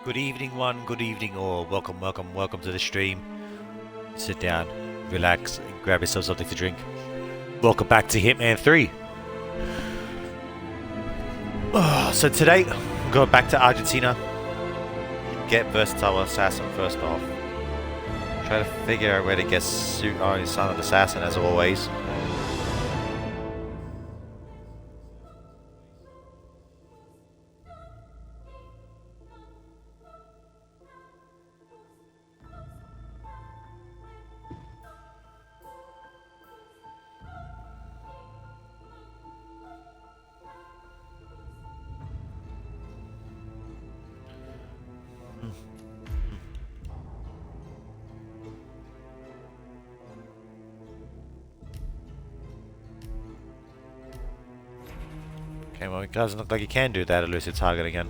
Good evening, one. Good evening, all. Welcome to the stream. Sit down, relax, and grab yourself something to drink. Welcome back to Hitman 3. So today, we're going back to Argentina. Get Versatile Assassin first off. Try to figure out where to get Suit on Son of Assassin, as always. Okay, well, it doesn't look like you can do that elusive target again.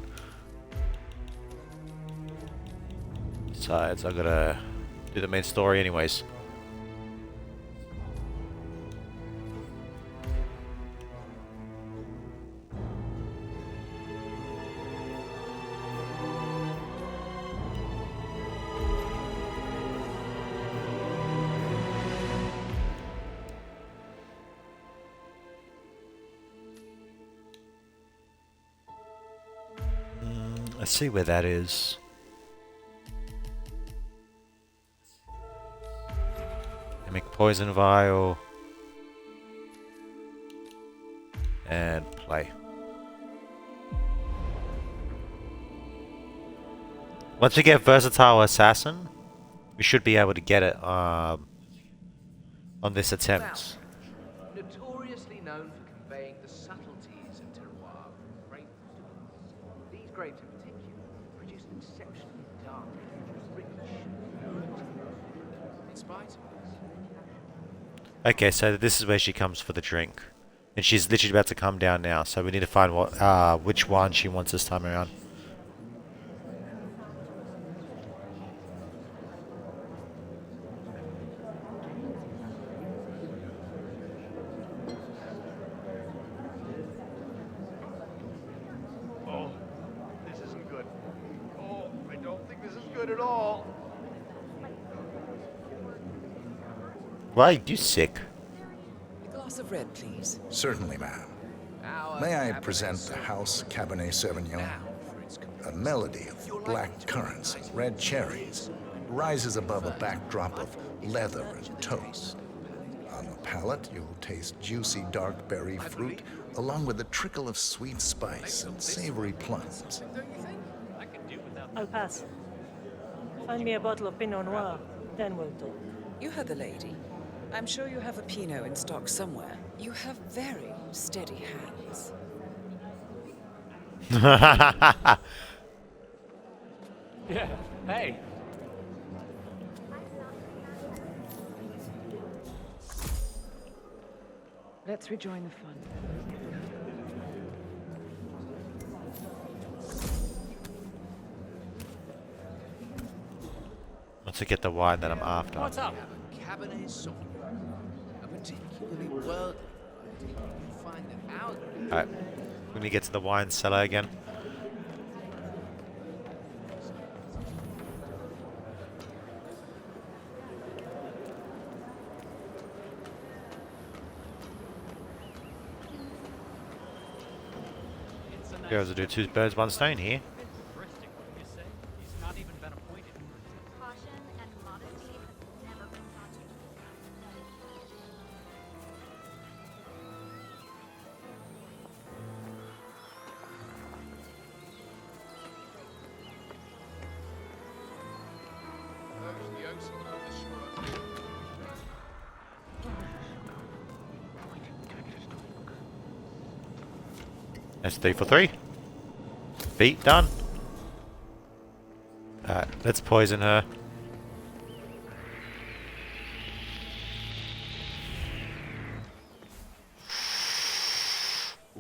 Besides, I gotta do the main story anyways. Let's see where that is. Make poison vial and play. Once we get Versatile Assassin, we should be able to get it on this attempt. Well, notoriously known for conveying the subtleties of terroir from grape to these grapes in particular produce an exceptionally dark, rich, in spite of this. Okay, so this is where she comes for the drink, and she's literally about to come down now. So we need to find what which one she wants this time around. Oh, this isn't good. Oh, I don't think this is good at all. Why are you sick? A glass of red, please. Certainly, ma'am. May I present the House Cabernet Sauvignon? A melody of black currants and red cherries rises above a backdrop of leather and toast. On the palate, you'll taste juicy dark berry fruit, along with a trickle of sweet spice and savory plums. I'll pass. Find me a bottle of Pinot Noir, then we'll talk. You heard the lady. I'm sure you have a Pinot in stock somewhere. You have very steady hands. Yeah, hey. Let's rejoin the fun. Once I get the wine that I'm after. What's up? Cabernet Sauvignon, a particularly well. You find that out. Alright, we're gonna get to the wine cellar again. Girls will do two birds, one stone here. Caution and modesty has never been taught you. That's 3 for 3. Beat done. Alright, let's poison her.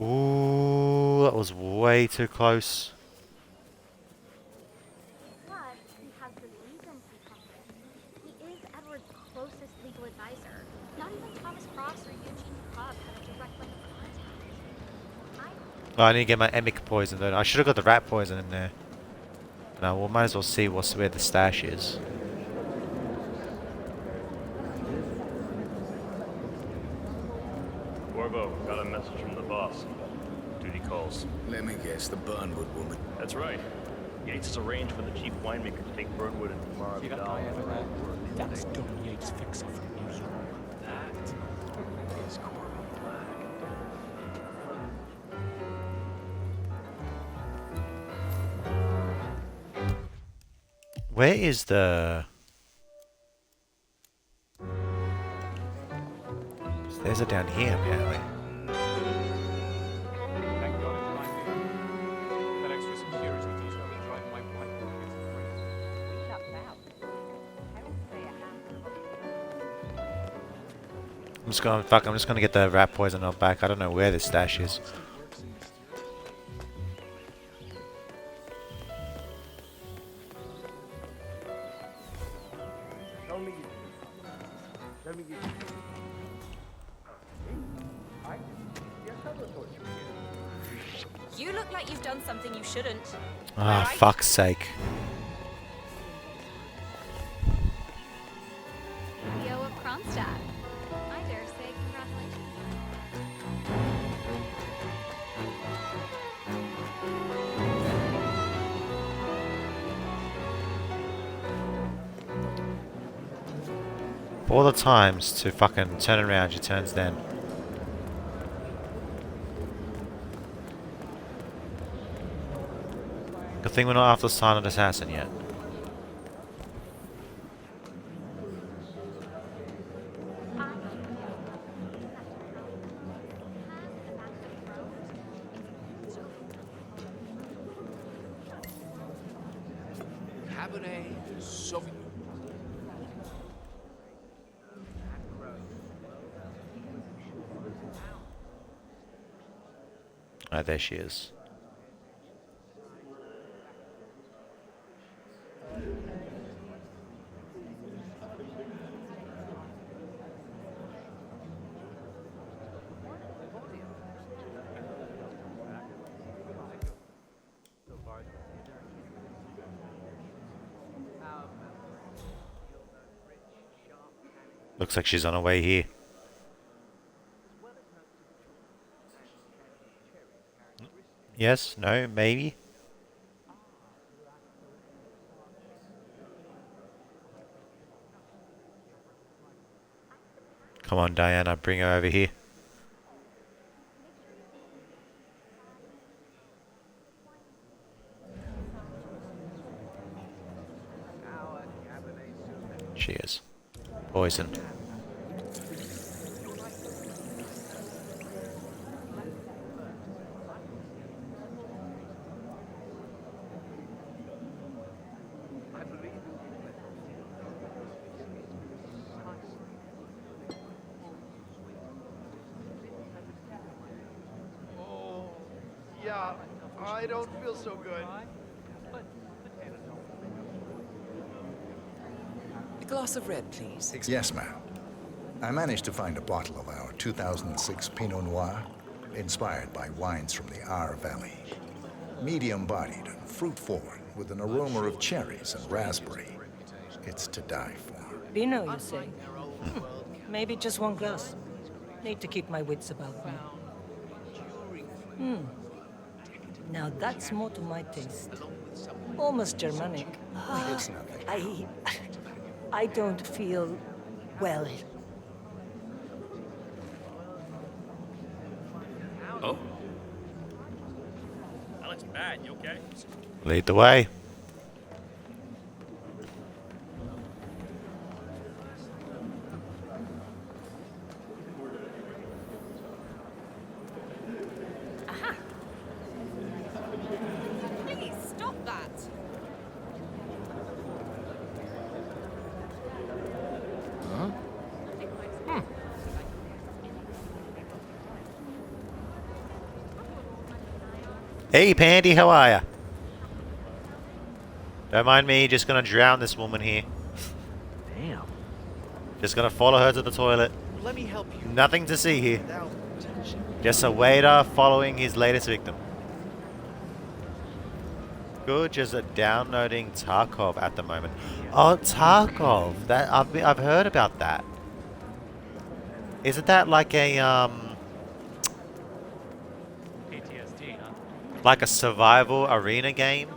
Ooh, that was way too close. But he has the reasons he comes in. He is Edward's closest legal advisor. Not even Thomas Cross or Eugene Cobb had a direct line of contact. Oh, I need to get my emic poison though. I should have got the rat poison in there. Now we might as well see where the stash is. Corvo, got a message from the boss. Duty calls. Let me guess, the Burnwood woman. That's right. Yates has arranged for the chief winemaker to take Burnwood and Tamara Vidal. That's Don Yates' fixer from New York. That is Corvo Black. Where is the... There's a down here, apparently. Thank God it's my name. That extra security detail is driving my blind pockets crazy. I'm just gonna get the rat poison out back. I don't know where this stash is. You look like you've done something you shouldn't. Ah, Right? fuck's sake. Leo of Kronstadt. I dare say congratulations. Of all the times to fucking turn around, she turns then. Good thing we're not after the silent assassin yet. Cabernet Sauvignon. Right, there she is. Looks like she's on her way here. Yes? No? Maybe? Come on, Diana, bring her over here. She is. Poison. Oh, yeah, I don't feel so good. A glass of red, please. Yes, ma'am. I managed to find a bottle of our 2006 Pinot Noir, inspired by wines from the Our Valley. Medium-bodied and fruit-forward, with an aroma of cherries and raspberry. It's to die for. Pinot, you say? Maybe just one glass. Need to keep my wits about me. Now that's more to my taste. Almost Germanic. It's nothing. I don't feel well. Oh? That looks bad. You okay? Lead the way. Please stop that. Hey, Pandy, how are ya? Don't mind me, just gonna drown this woman here. Damn. Just gonna follow her to the toilet. Let me help you. Nothing to see here. Without touching. Just a waiter following his latest victim. Good, just downloading Tarkov at the moment. Oh, Tarkov. That I've heard about that. Isn't that like a PTSD, huh? like a survival arena game?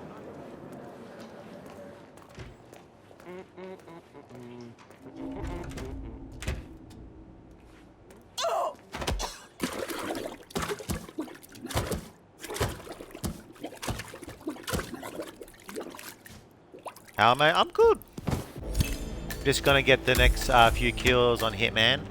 How am I? I'm good. Just gonna get the next few kills on Hitman.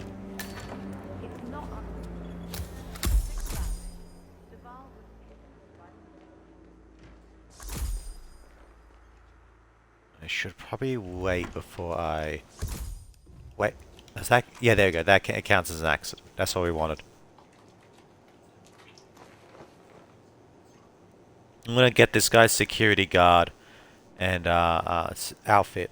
I should probably wait before I... Wait, is that... Yeah, there we go. That counts as an accident. That's all we wanted. I'm gonna get this guy's security guard and outfit.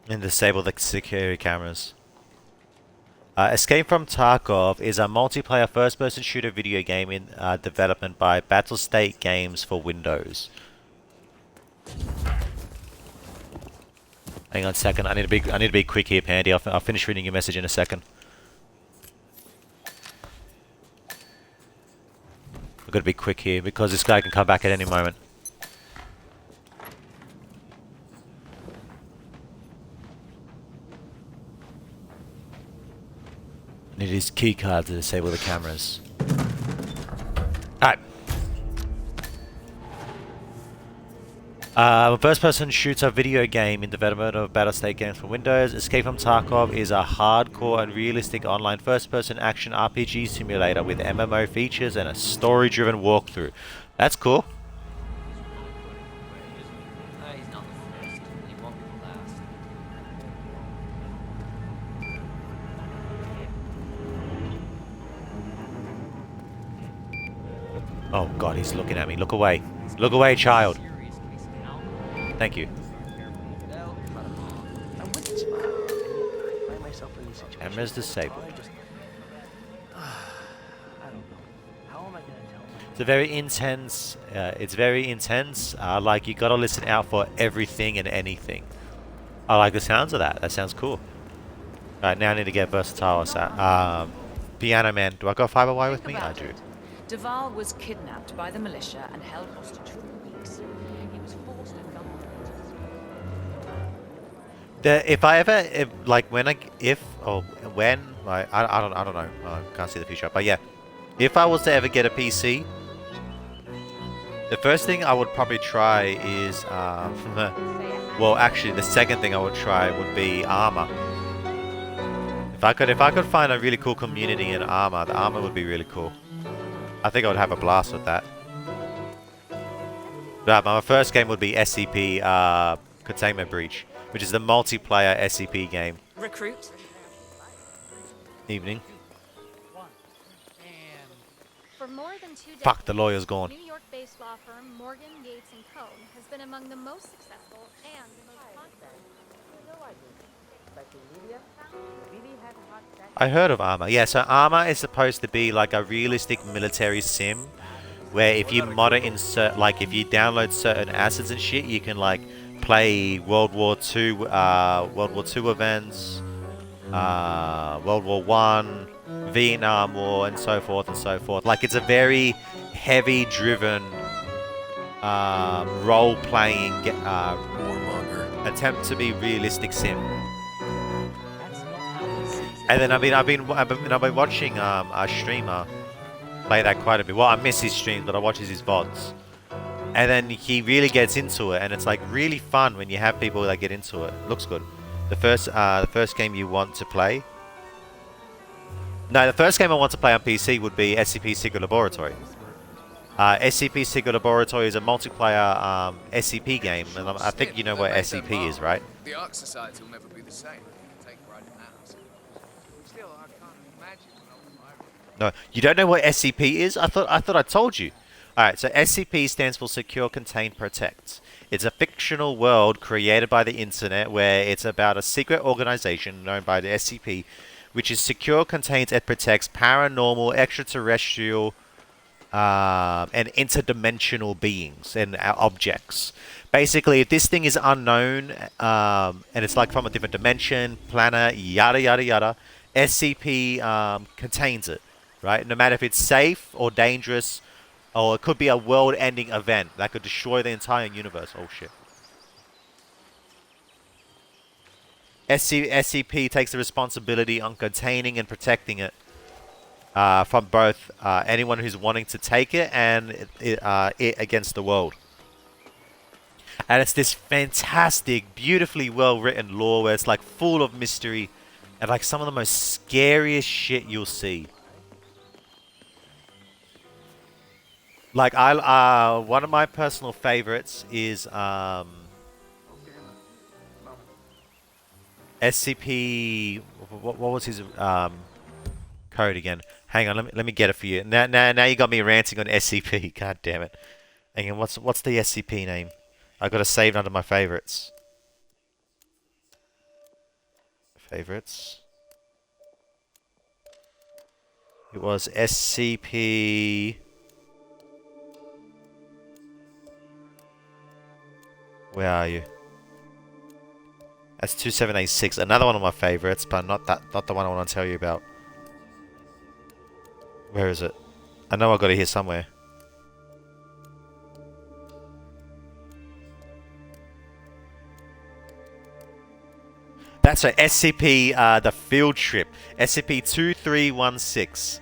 And disable the security cameras. Escape from Tarkov is a multiplayer first-person shooter video game in development by Battlestate Games for Windows. Hang on a second. I need to be quick here, Pandy. I'll finish reading your message in a second. I've got to be quick here because this guy can come back at any moment. Need his key card to disable the cameras. Alright. A first-person shooter video game in development of Battlestate Games for Windows. Escape from Tarkov is a hardcore and realistic online first-person action RPG simulator with MMO features and a story-driven walkthrough. That's cool. He's not the first. He won't be the last. Oh god, he's looking at me. Look away. Look away, child. Thank you. Cameras disabled. It's a very intense. It's very intense. Like you gotta listen out for everything and anything. I like the sounds of that. That sounds cool. Alright, now I need to get versatile. Piano Man. Do I got fiber wire with me? I do. Duval was kidnapped by the militia and held hostage for weeks. He was forced to come If I ever, I don't know. I can't see the future. But yeah, if I was to ever get a PC, the first thing I would probably try is, well, actually, the second thing I would try would be Arma. If I could find a really cool community in Arma, the Arma would be really cool. I think I would have a blast with that. But my first game would be SCP Containment Breach, which is the multiplayer SCP game. recruit. Evening. For more than 2 decades, Fuck, the lawyer's gone. New York-based law firm Morgan, Gates & Co. has been among the most successful and the most confident. I heard of Arma. Yeah, so Arma is supposed to be like a realistic military sim, where if you mod it in like if you download certain assets and shit, you can like play World War II events, World War One, Vietnam War, and so forth and so forth. Like it's a very heavy-driven role-playing attempt to be realistic sim. And then I've been watching a streamer play that quite a bit. Well, I miss his streams, but I watch his VODs. And then he really gets into it, and it's like really fun when you have people that get into it. Looks good. The first game you want to play. No, the first game I want to play on PC would be SCP Secret Laboratory. SCP Secret Laboratory is a multiplayer SCP game, and I think you know what SCP is, right? The Ark Society will never be the same. Take pride in that. Still, I can't imagine what No, you don't know what SCP is? I thought I told you. Alright, so SCP stands for Secure, Contain, Protect. It's a fictional world created by the internet where it's about a secret organization known by the SCP which is secure, contains, and protects paranormal, extraterrestrial, and interdimensional beings and objects. Basically, if this thing is unknown, and it's like from a different dimension, planet, yada yada yada, SCP contains it, right? No matter if it's safe or dangerous, or it could be a world-ending event that could destroy the entire universe. Oh shit. SCP takes the responsibility on containing and protecting it from both anyone who's wanting to take it and it against the world. And it's this fantastic, beautifully well-written lore where it's like full of mystery and like some of the most scariest shit you'll see. Like one of my personal favorites is SCP. What was his code again? Hang on, let me get it for you. Now you got me ranting on SCP. God damn it! Hang on, what's the SCP name? I got to save it under my favorites. Favorites. It was SCP. Where are you? That's 2786. Another one of my favorites, but not the one I want to tell you about. Where is it? I know I got it here somewhere. That's right, SCP, the Field Trip. SCP-2316.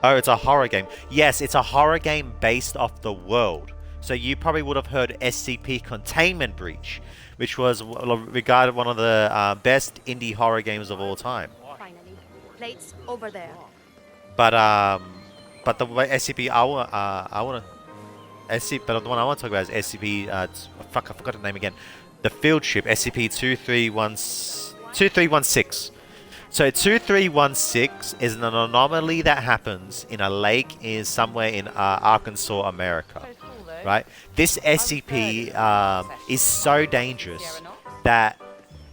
Oh, it's a horror game. Yes, it's a horror game based off the world. So you probably would have heard SCP Containment Breach, which was regarded one of the best indie horror games of all time. Finally. Plates over there. But the way SCP but the one I want to talk about is SCP. Fuck, I forgot the name again. The Field Trip, SCP-2316. So 2316 is an anomaly that happens in a lake somewhere in Arkansas, America. Right? This SCP is so dangerous that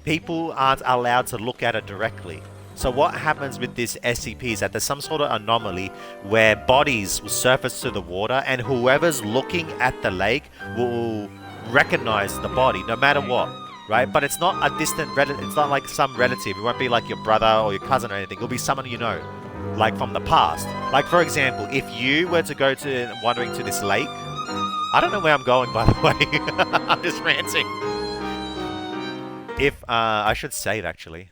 people aren't allowed to look at it directly. So what happens with this SCP is that there's some sort of anomaly where bodies will surface to the water and whoever's looking at the lake will recognize the body no matter what. Right? But it's not a distant relative. It's not like some relative. It won't be like your brother or your cousin or anything. It'll be someone you know, like from the past. Like, for example, if you were to go wandering to this lake, I don't know where I'm going, by the way. I'm just ranting. If I should save actually.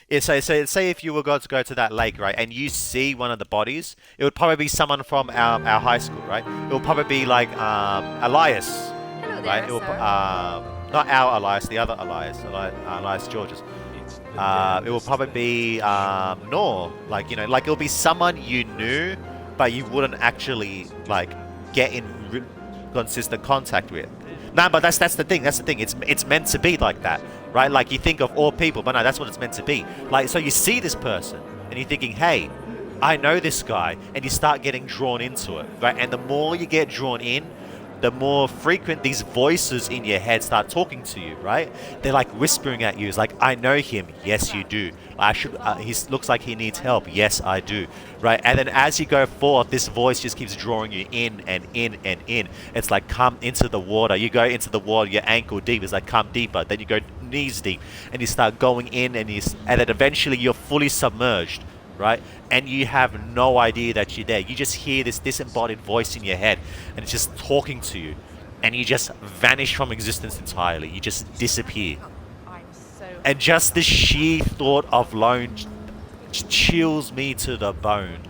Yeah, so say if you were going to go to that lake, right, and you see one of the bodies, it would probably be someone from our high school, right? It would probably be like Elias, Hello there, right? It will, not our Elias, the other Elias, Elias Georges. It will probably be Nor, like, you know, like it'll be someone you knew, but you wouldn't actually like get in consistent contact with. No, but that's the thing. That's the thing. It's meant to be like that, right? Like you think of all people, but no, that's what it's meant to be. Like, so you see this person and you're thinking, hey, I know this guy, and you start getting drawn into it, right? And the more you get drawn in, the more frequent these voices in your head start talking to you, right? They're like whispering at you. It's like, I know him. Yes, you do. He looks like he needs help. Yes, I do. Right? And then as you go forth, this voice just keeps drawing you in and in and in. It's like, come into the water. You go into the water, you're ankle deep. It's like, come deeper. Then you go knees deep, and you start going in, and then eventually you're fully submerged. Right? And you have no idea that you're there. You just hear this disembodied voice in your head, and it's just talking to you, and you just vanish from existence entirely. You just disappear. And just the sheer thought of alone chills me to the bone.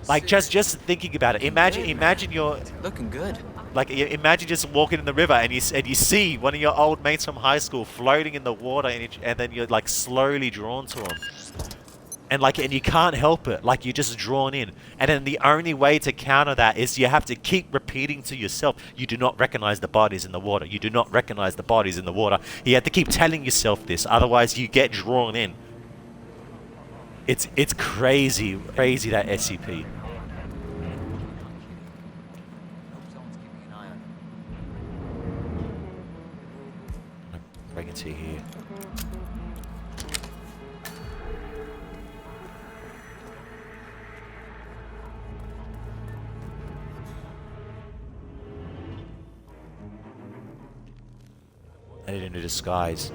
Like just thinking about it. Imagine you're looking good. Like, imagine just walking in the river and you see one of your old mates from high school floating in the water, and then you're like slowly drawn to him. And you can't help it. Like, you're just drawn in. And then the only way to counter that is you have to keep repeating to yourself, you do not recognize the bodies in the water. You do not recognize the bodies in the water. You have to keep telling yourself this, otherwise you get drawn in. It's crazy that SCP. into here? I need a new disguise.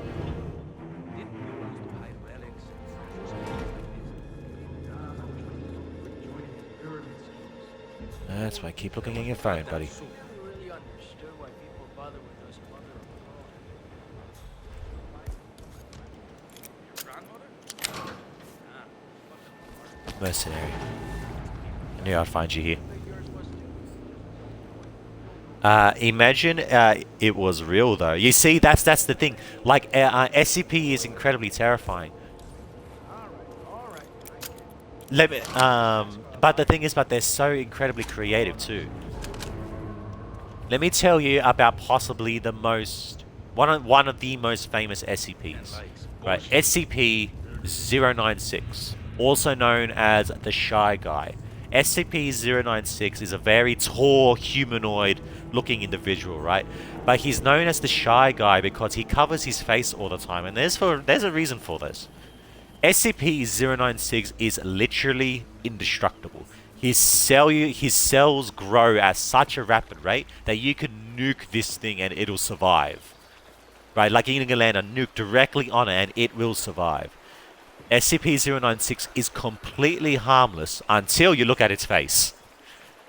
That's why keep looking at your phone, buddy. Mercenary. I knew I'd find you here. Imagine it was real though. You see, that's the thing. Like SCP is incredibly terrifying. Let me, but the thing is, they're so incredibly creative too. Let me tell you about possibly the most one of the most famous SCPs. Right, SCP-096, also known as the Shy Guy. SCP-096 is a very tall, humanoid-looking individual, right? But he's known as the Shy Guy because he covers his face all the time, and there's a reason for this. SCP-096 is literally indestructible. His cells grow at such a rapid rate that you can nuke this thing and it'll survive. Right? Like you can land a nuke directly on it and it will survive. SCP-096 is completely harmless until you look at its face.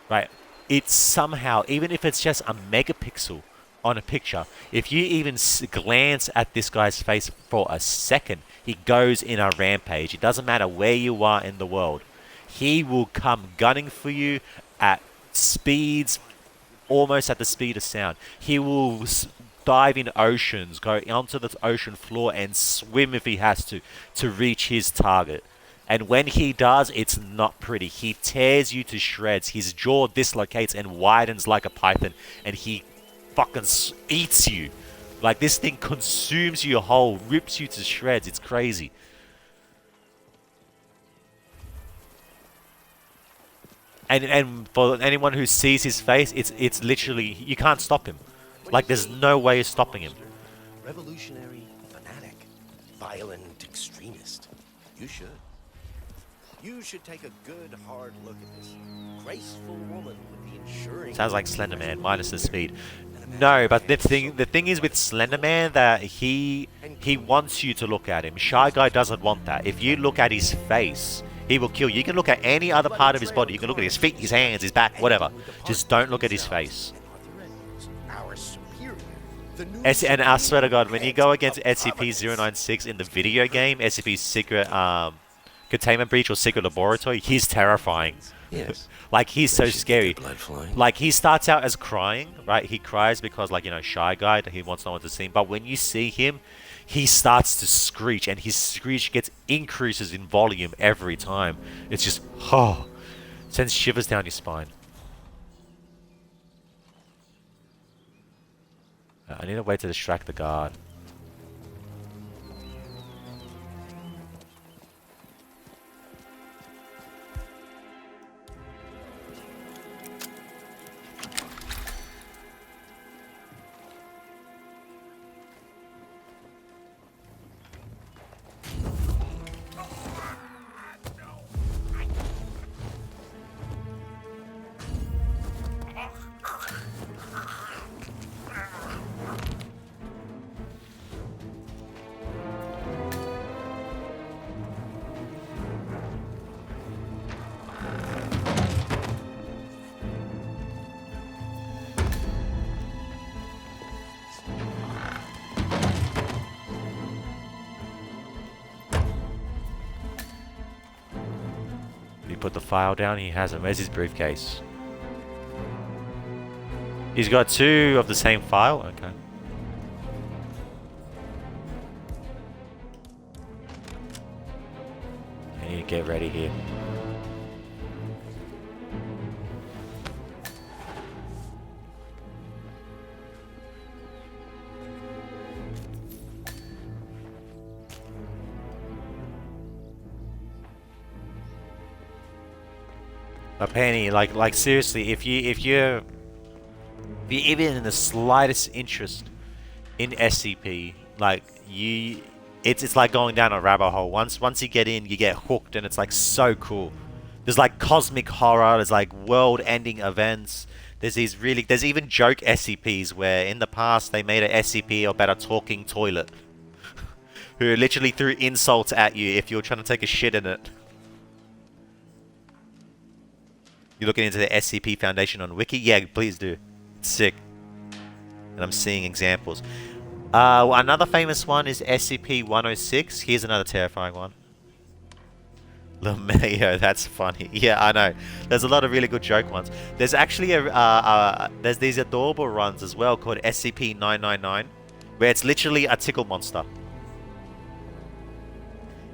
Right? It's somehow, even if it's just a megapixel on a picture, if you even glance at this guy's face for a second, he goes in a rampage. It doesn't matter where you are in the world. He will come gunning for you at speeds almost at the speed of sound. He will dive in oceans, go onto the ocean floor and swim if he has to reach his target. And when he does, it's not pretty. He tears you to shreds. His jaw dislocates and widens like a python, and he fucking eats you. Like, this thing consumes you whole, rips you to shreds. It's crazy. And for anyone who sees his face, it's literally, you can't stop him. Like, there's no way of stopping him. Revolutionary fanatic, violent extremist. You should. You should take a good hard look at this graceful woman with the ensuring. Sounds like Slender Man minus the speed. No, but the thing is with Slender Man that he wants you to look at him. Shy Guy doesn't want that. If you look at his face, he will kill you. You can look at any other part of his body. You can look at his feet, his hands, his back, whatever. Just don't look at his face. And I swear to God, when you go against SCP-096 in the video game, SCP's Secret Containment Breach or Secret Laboratory, he's terrifying. Yes. Like, he's so scary. Like, he starts out as crying, right? He cries because, like, you know, Shy Guy, he wants no one to see him. But when you see him, he starts to screech, and his screech increases in volume every time. It's just, oh, sends shivers down your spine. I need a way to distract the guard. Put the file down. He hasn't. Where's his briefcase? He's got two of the same file? Okay. I need to get ready here. But Penny, like seriously, if you're even in the slightest interest in SCP, like, it's like going down a rabbit hole. Once you get in, you get hooked, and it's like so cool. There's like cosmic horror. There's like world-ending events. There's even joke SCPs where in the past they made an SCP about a talking toilet who literally threw insults at you if you were trying to take a shit in it. You're looking into the SCP Foundation on Wiki? Yeah, please do. It's sick. And I'm seeing examples. Another famous one is SCP-106. Here's another terrifying one. LeMayo, that's funny. Yeah, I know. There's a lot of really good joke ones. There's actually there's these adorable runs as well called SCP-999, where it's literally a tickle monster.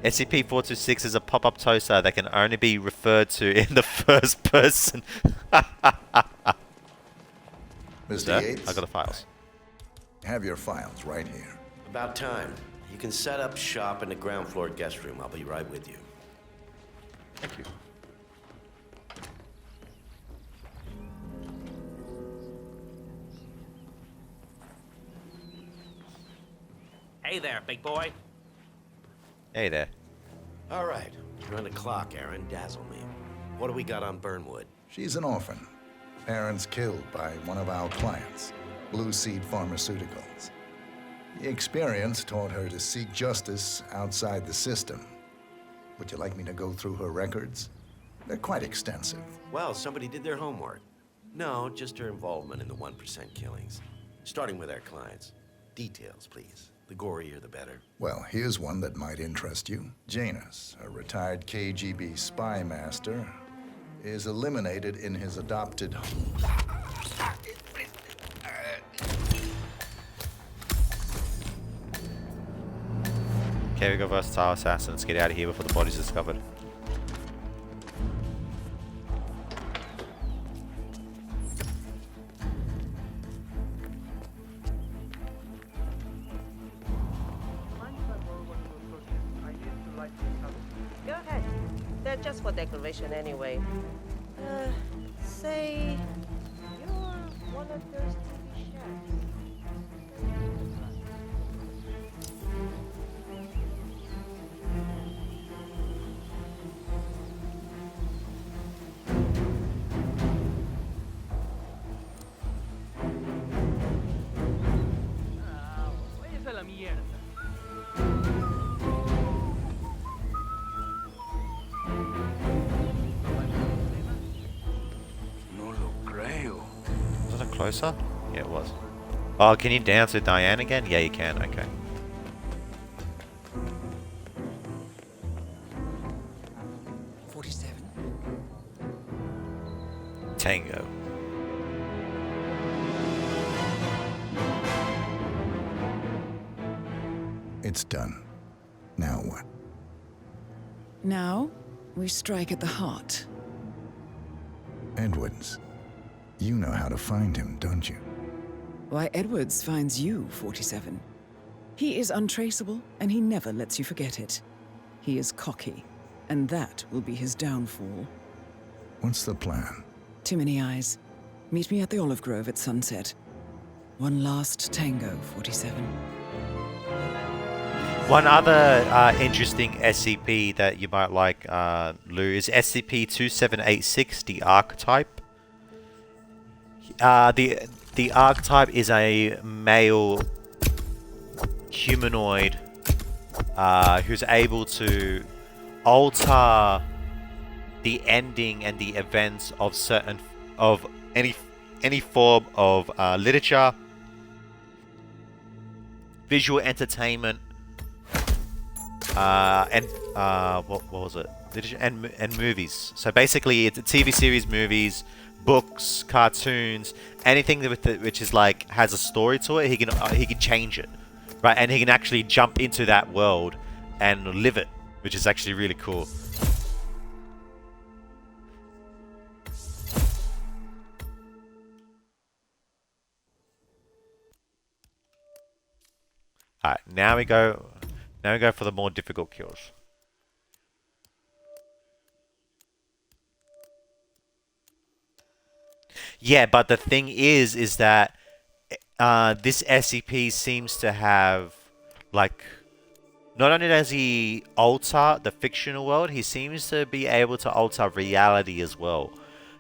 SCP-426 is a pop-up toaster that can only be referred to in the first person. Mr. Yates, I got the files. Have your files right here. About time. You can set up shop in the ground floor guest room. I'll be right with you. Thank you. Hey there, big boy. Hey there. All right. Run the clock, Aaron. Dazzle me. What do we got on Burnwood? She's an orphan. Parents killed by one of our clients, Blue Seed Pharmaceuticals. The experience taught her to seek justice outside the system. Would you like me to go through her records? They're quite extensive. Well, somebody did their homework. No, just her involvement in the 1% killings. Starting with our clients. Details, please. The gorier, the better. Well, here's one that might interest you. Janus, a retired KGB spy master, is eliminated in his adopted home. Okay, we got versatile assassin. Let's get out of here before the body's discovered. Go ahead. They're just for decoration anyway. Say you're one of those TV chefs. Váyase a la mierda. Was it closer? Yeah, it was. Oh, can you dance with Diane again? Yeah, you can. Okay. Tango. It's done. Now what? Now, we strike at the heart. Edwards. You know how to find him, don't you? Why, Edwards finds you, 47. He is untraceable, and he never lets you forget it. He is cocky, and that will be his downfall. What's the plan? Too many eyes. Meet me at the Olive Grove at sunset. One last tango, 47. One other interesting SCP that you might like, Lou, is SCP-2786, the Archetype. The Archetype is a male humanoid who's able to alter the ending and the events of any form of literature, visual entertainment, and what was it? Literature and movies. So basically, it's TV series, movies, books, cartoons, anything which is like has a story to it. He can change it, right? And he can actually jump into that world and live it, which is actually really cool. Alright, now we go for the more difficult kills. Yeah, but the thing is that this SCP seems to have Like, not only does he alter the fictional world, he seems to be able to alter reality as well.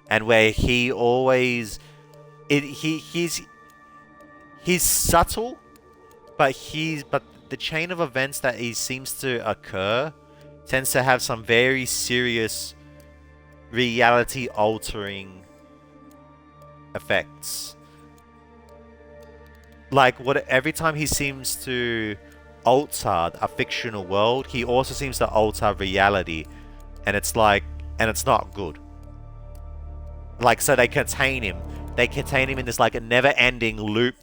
And where he always, he's subtle, but the chain of events that he seems to occur tends to have some very serious reality altering effects. Like every time he seems to alter a fictional world, he also seems to alter reality, and it's not good. Like, so they contain him in this like a never-ending loop,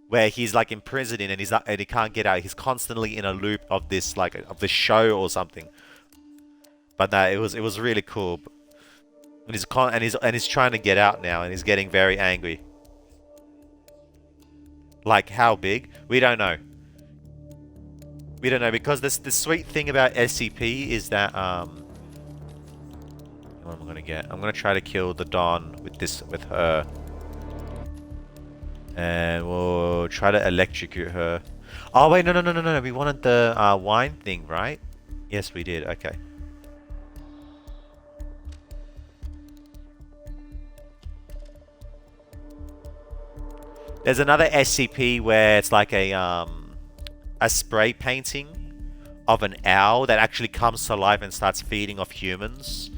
where he's like imprisoned in, and he can't get out. He's constantly in a loop of this of the show or something. But no, it was really cool. And he's trying to get out now, and he's getting very angry. Like, how big? We don't know. We don't know, because the sweet thing about SCP is that what am I gonna get? I'm gonna try to kill the Dawn with her. And we'll try to electrocute her. Oh wait, no. We wanted the wine thing, right? Yes, we did. Okay. There's another SCP where it's like a spray painting of an owl that actually comes to life and starts feeding off humans.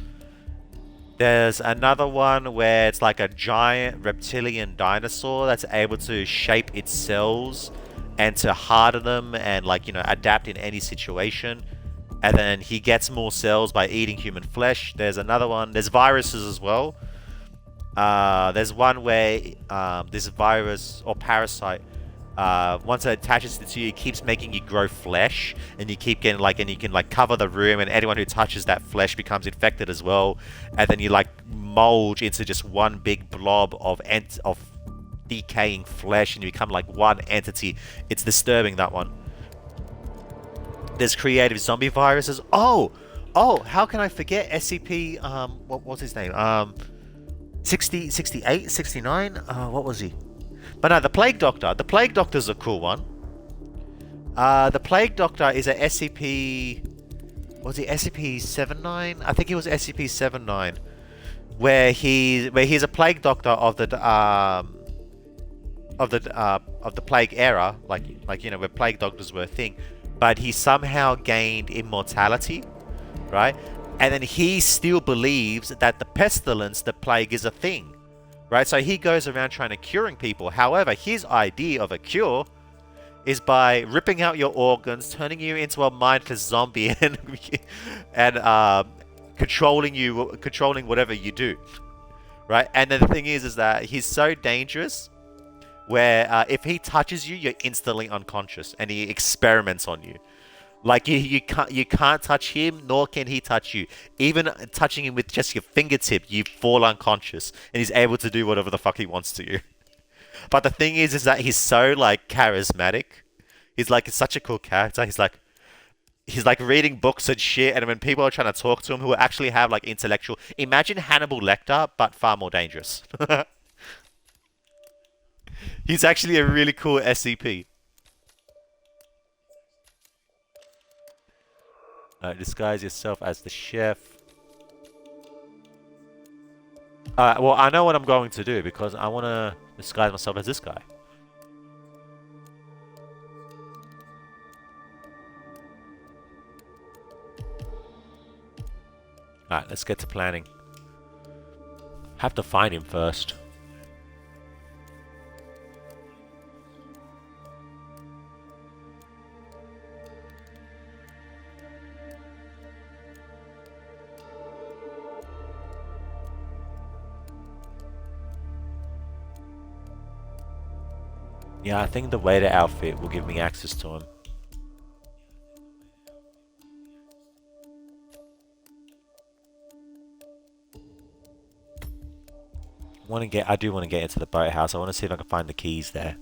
There's another one where it's like a giant reptilian dinosaur that's able to shape its cells and to harden them and, like, you know, adapt in any situation. And then he gets more cells by eating human flesh. There's another one. There's viruses as well. There's one where this virus or parasite, once it attaches to you, it keeps making you grow flesh, and you keep getting and you can cover the room, and anyone who touches that flesh becomes infected as well, and then you mold into just one big blob of decaying flesh, and you become like one entity. It's disturbing, that one. There's creative zombie viruses. Oh, how can I forget SCP? What's his name? 60, 68, 69? What was he? But no, the Plague Doctor. The Plague Doctor's a cool one. The Plague Doctor is a SCP... Was he SCP-79? I think he was SCP-79. Where he's a Plague Doctor of the Plague era, like you know, where Plague Doctors were a thing. But he somehow gained immortality, right? And then he still believes that the pestilence, the plague, is a thing. Right, so he goes around trying to curing people. However, his idea of a cure is by ripping out your organs, turning you into a mindless zombie, and controlling whatever you do. Right, and then the thing is that he's so dangerous, where if he touches you, you're instantly unconscious, and he experiments on you. Like, you can't touch him, nor can he touch you. Even touching him with just your fingertip, you fall unconscious, and he's able to do whatever the fuck he wants to you. But the thing is that he's so charismatic. He's such a cool character. He's reading books and shit, and when people are trying to talk to him who actually have intellectual, imagine Hannibal Lecter, but far more dangerous. He's actually a really cool SCP. Disguise yourself as the chef. Well, I know what I'm going to do, because I want to disguise myself as this guy. Alright, let's get to planning. Have to find him first. Yeah, I think the waiter outfit will give me access to him. I do want to get into the boathouse. I want to see if I can find the keys there.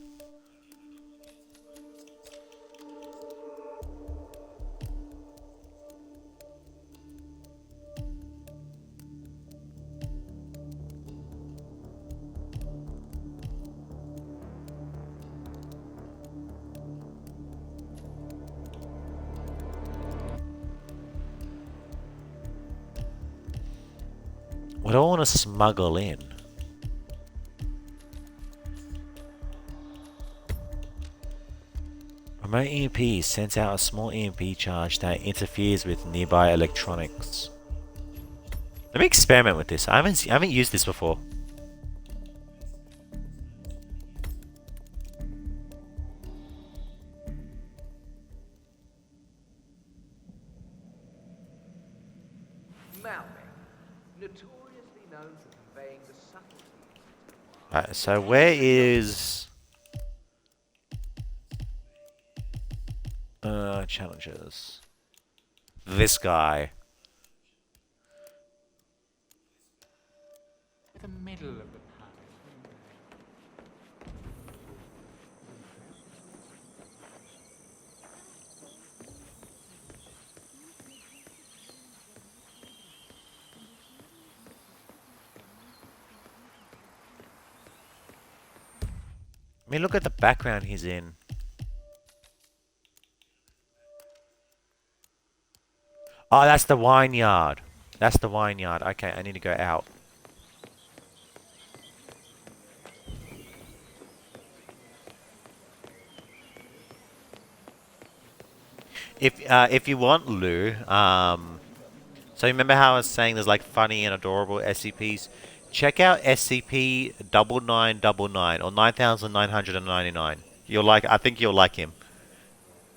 What do I want to smuggle in? Remote EMP sends out a small EMP charge that interferes with nearby electronics. Let me experiment with this. I haven't used this before. Notoriously known for conveying the subtleties. Right, so where is challenges? This guy. The middle of the pack. I mean, look at the background he's in. Oh, that's the wine yard. That's the wine yard. Okay, I need to go out. If you want, Lou, so remember how I was saying there's like funny and adorable SCPs? Check out SCP-9999 or 9999. You'll like. I think you'll like him.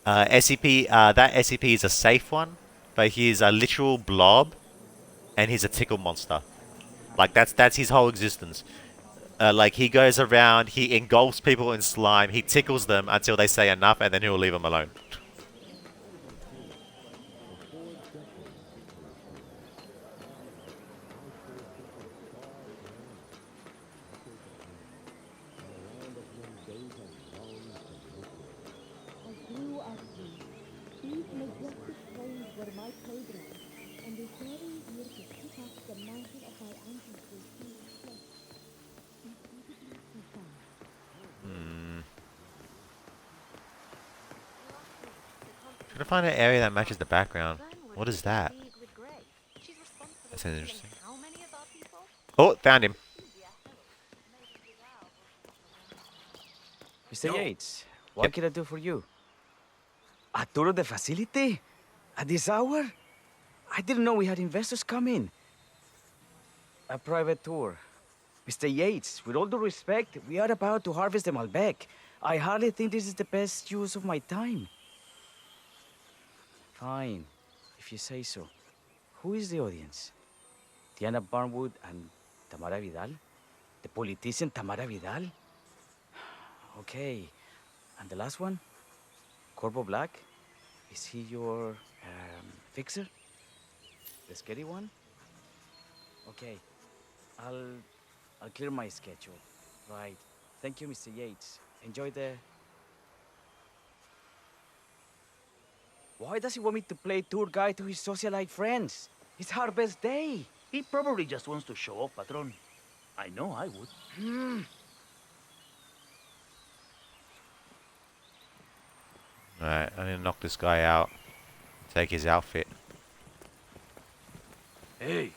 SCP. That SCP is a safe one, but he's a literal blob, and he's a tickle monster. Like that's his whole existence. Like he goes around, he engulfs people in slime, he tickles them until they say enough, and then he'll leave them alone. Trying to find an area that matches the background. What is that? That sounds interesting. Oh, found him. Mr. Yates, what can I do for you? A tour of the facility? At this hour? I didn't know we had investors come in. A private tour. Mr. Yates, with all due respect, we are about to harvest the Malbec. I hardly think this is the best use of my time. Fine, if you say so. Who is the audience? Diana Barnwood and Tamara Vidal? The politician Tamara Vidal? Okay. And the last one? Corvo Black? Is he your fixer? The scary one? Okay. I'll clear my schedule. Right. Thank you, Mr. Yates. Enjoy the... Why does he want me to play tour guide to his socialite friends? It's our best day. He probably just wants to show off, Patron. I know I would. Alright, I need to knock this guy out. Take his outfit. Hey.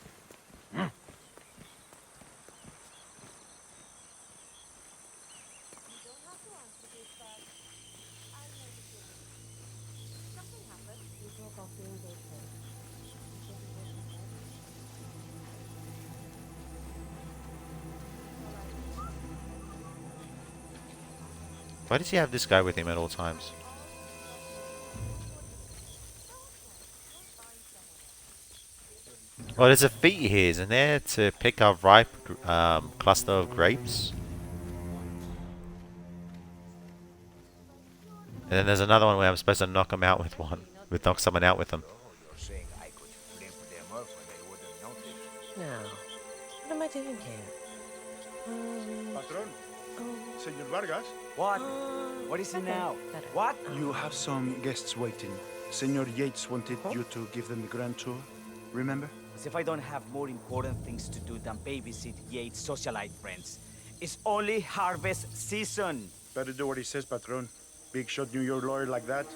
Why does he have this guy with him at all times? Well, there's a feat here, isn't there? To pick a ripe cluster of grapes. And then there's another one where I'm supposed to knock him out with one. Knock someone out with them. No. What am I doing here? Patron. Senor Vargas. What? What is it now? What? You have some guests waiting. Senor Yates wanted you to give them the grand tour. Remember? As if I don't have more important things to do than babysit Yates' socialite friends. It's only harvest season. Better do what he says, Patron. Big shot New York lawyer like that.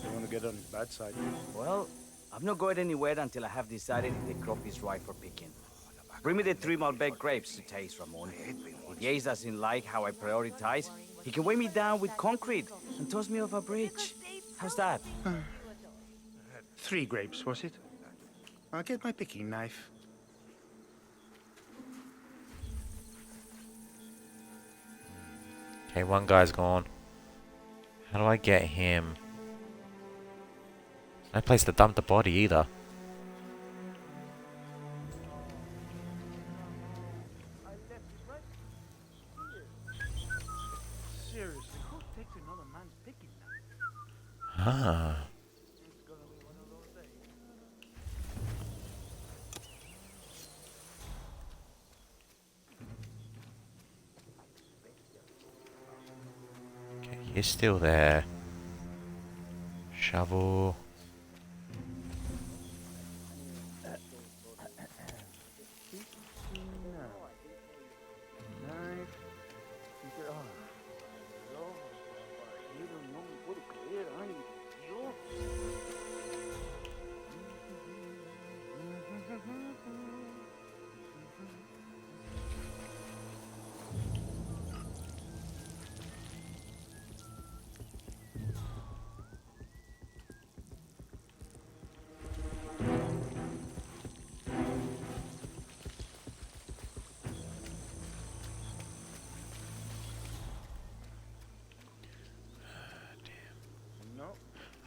Don't want to get on his bad side. Well, I'm not going anywhere until I have decided if the crop is ripe for picking. Bring me the 3 Malbec grapes to taste, Ramon. If Yates doesn't like how I prioritize, he can weigh me down with concrete and toss me off a bridge. How's that? 3 grapes, was it? I'll get my picking knife. Okay, one guy's gone. How do I get him? No place to dump the body either. Seriously, who takes another man's picking knife? Ah. Okay, he's still there. Shovel.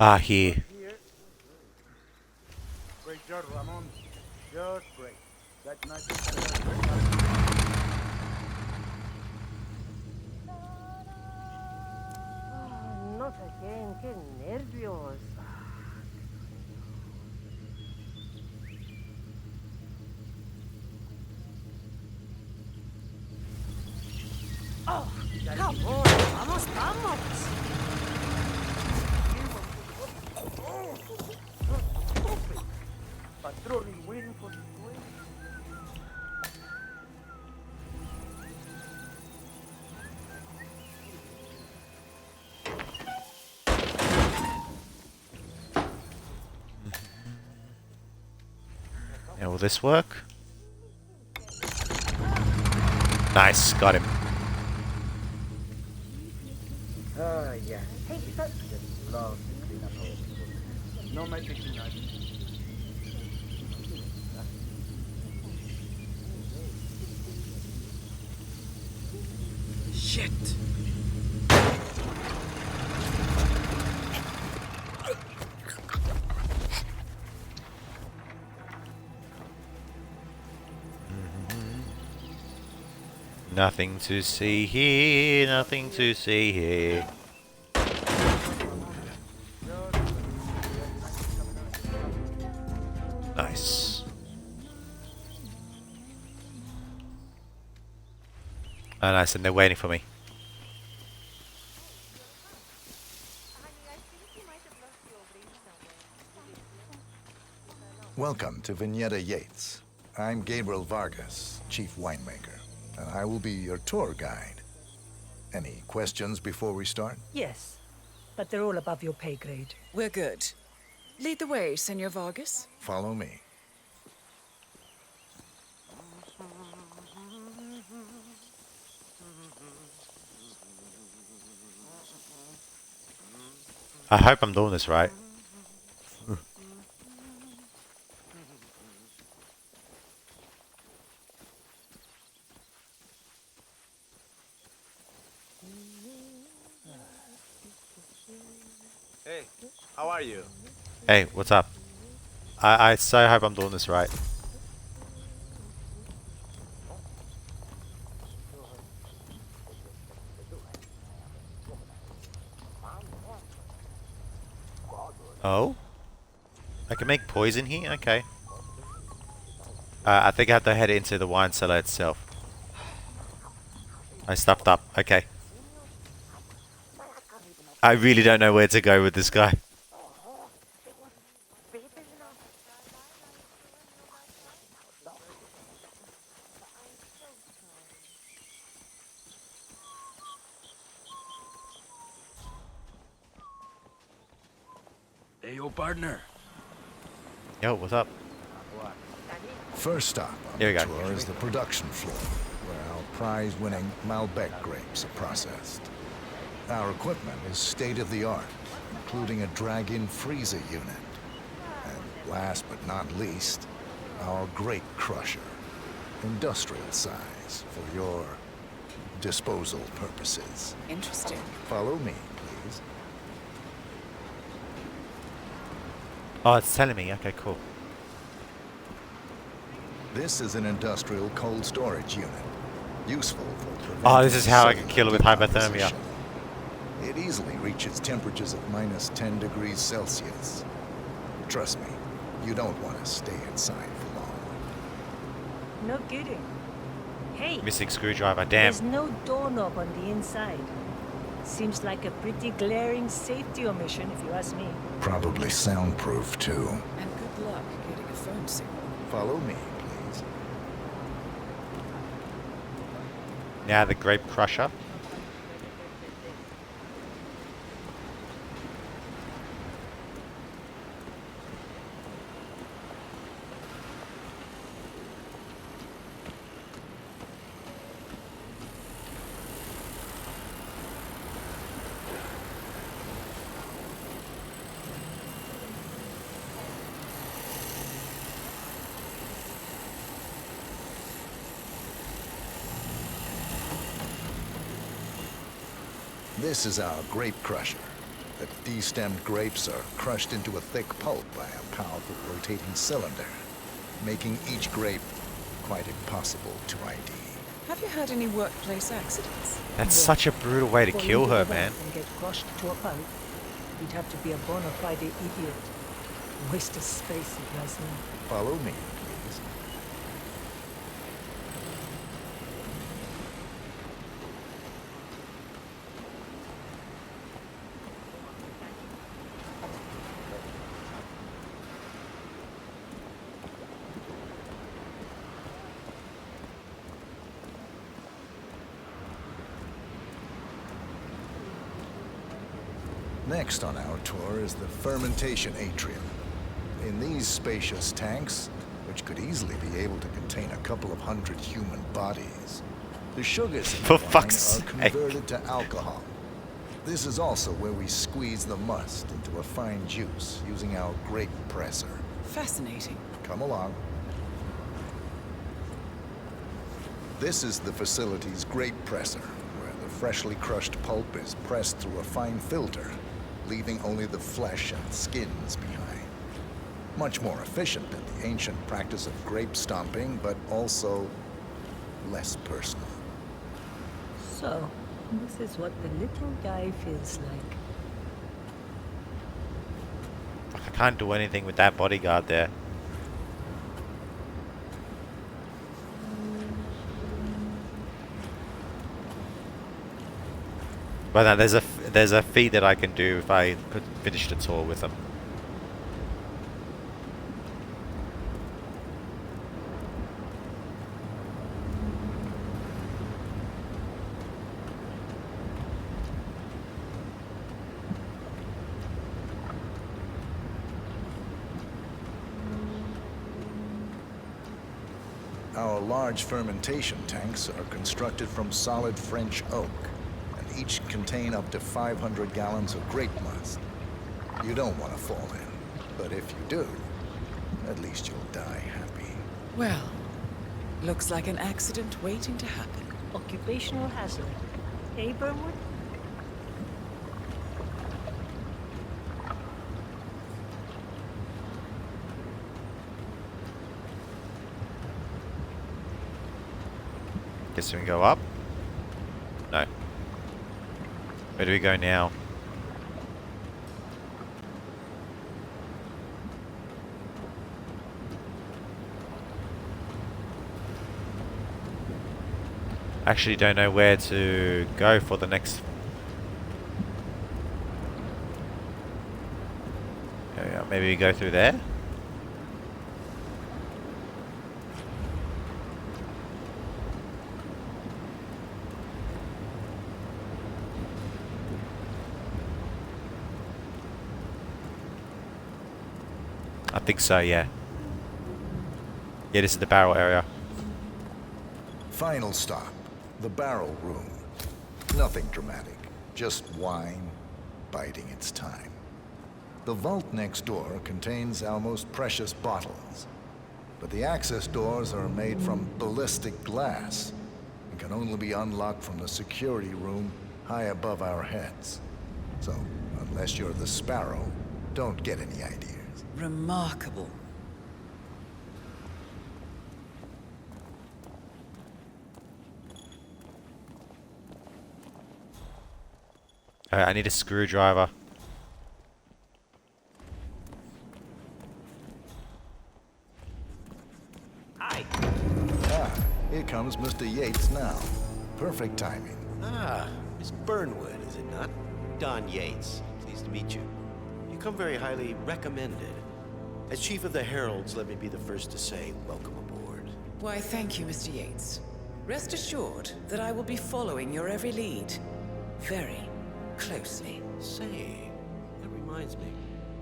Ah, here. Great job, Ramon. Just great. That knife is Not again, qué nervios. Oh, come on, vamos, vamos. patrolling, waiting for the way. Yeah, will this work? Nice, got him. Yeah. Take that. Just love to clean up all. No magic tonight. Shit. Nothing to see here, nothing to see here. Nice. Oh, nice, and they're waiting for me. Welcome to Vignetta Yates. I'm Gabriel Vargas, chief winemaker, and I will be your tour guide. Any questions before we start? Yes, but they're all above your pay grade. We're good. Lead the way, Senor Vargas. Follow me. I hope I'm doing this right. Hey, how are you? Hey, what's up? I so hope I'm doing this right. Oh? I can make poison here? Okay. I think I have to head into the wine cellar itself. I stuffed up. Okay. I really don't know where to go with this guy. Hey, yo, partner. Yo, what's up? First stop on Here we the go. tour is the production floor, where our prize-winning Malbec grapes are processed. Our equipment is state-of-the-art, including a drag-in freezer unit. And last but not least, our grape crusher, industrial size for your disposal purposes. Interesting. Follow me, please. Oh, it's telling me. Okay, cool. This is an industrial cold storage unit, useful for preventing Oh, this is how I can sudden kill it with hypothermia. decomposition. It easily reaches temperatures of -10 degrees Celsius. Trust me, you don't want to stay inside for long. No kidding. Hey, Missing screwdriver. Damn. there's no doorknob on the inside. Seems like a pretty glaring safety omission, if you ask me. Probably soundproof, too. And good luck getting a phone signal. Follow me, please. Now the grape crusher. This is our grape crusher. The destemmed grapes are crushed into a thick pulp by a powerful rotating cylinder, making each grape quite impossible to ID. Have you had any workplace accidents? That's such a brutal way to For you kill her, go back man. And get crushed to a pulp, you'd have to be a bona fide idiot. Waste of space, if you ask me. Follow me, please. Next on our tour is the fermentation atrium. In these spacious tanks, which could easily be able to contain a couple of hundred human bodies, the sugars in the For wine fuck's are converted to alcohol. This is also where we squeeze the must into a fine juice using our grape presser. Fascinating. Come along. This is the facility's grape presser, where the freshly crushed pulp is pressed through a fine filter, leaving only the flesh and skins behind. Much more efficient than the ancient practice of grape stomping, but also less personal. So, this is what the little guy feels like. Fuck, I can't do anything with that bodyguard there. But no, there's a feat that I can do if I finish the tour with them. Our large fermentation tanks are constructed from solid French oak, and each contain up to 500 gallons of grape must. You don't want to fall in, but if you do, at least you'll die happy. Well, looks like an accident waiting to happen. Occupational hazard. Eh, Burnwood? Guess we can go up? No. Where do we go now? Actually don't know where to go for the next. There we go. Maybe we go through there? I think so, yeah. Yeah, this is the barrel area. Final stop, the barrel room. Nothing dramatic, just wine biding its time. The vault next door contains our most precious bottles, but the access doors are made from ballistic glass and can only be unlocked from the security room high above our heads. So, unless you're the Sparrow, don't get any ideas. Remarkable. Alright, I need a screwdriver. Hi. Ah, here comes Mr. Yates now. Perfect timing. Ah, Miss Burnwood, is it not? Don Yates. Pleased to meet you. You come very highly recommended. As Chief of the Heralds, let me be the first to say welcome aboard. Why, thank you, Mr. Yates. Rest assured that I will be following your every lead. Very closely. Say, that reminds me.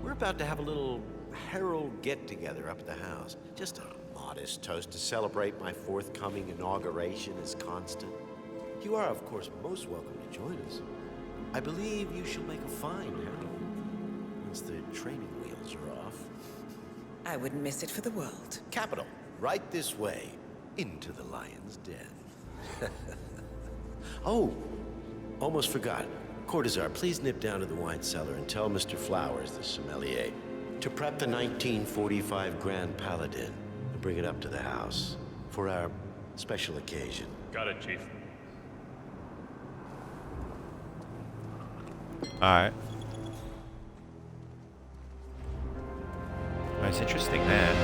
We're about to have a little Herald get-together up at the house. Just a modest toast to celebrate my forthcoming inauguration as Constant. You are, of course, most welcome to join us. I believe you shall make a fine Herald once the training wheels are off. I wouldn't miss it for the world. Capital. Right this way. Into the lion's den. Oh, almost forgot. Cortazar, please nip down to the wine cellar and tell Mr. Flowers, the sommelier, to prep the 1945 Grand Paladin and bring it up to the house for our special occasion. Got it, Chief. Alright. Most interesting man.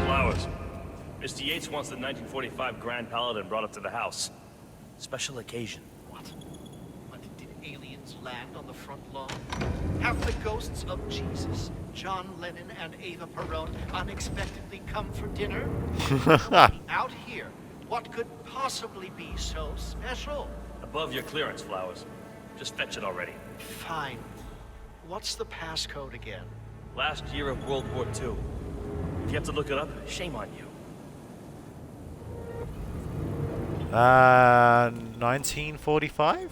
Flowers. Mr. Yates wants the 1945 Grand Paladin brought up to the house. Special occasion. What? Did aliens land on the front lawn? Have the ghosts of Jesus, John Lennon, and Ava Perón unexpectedly come for dinner? Out here, what could possibly be so special? Above your clearance, Flowers. Just fetch it already. Fine. What's the passcode again? Last year of World War II. If you have to look it up, shame on you. 1945,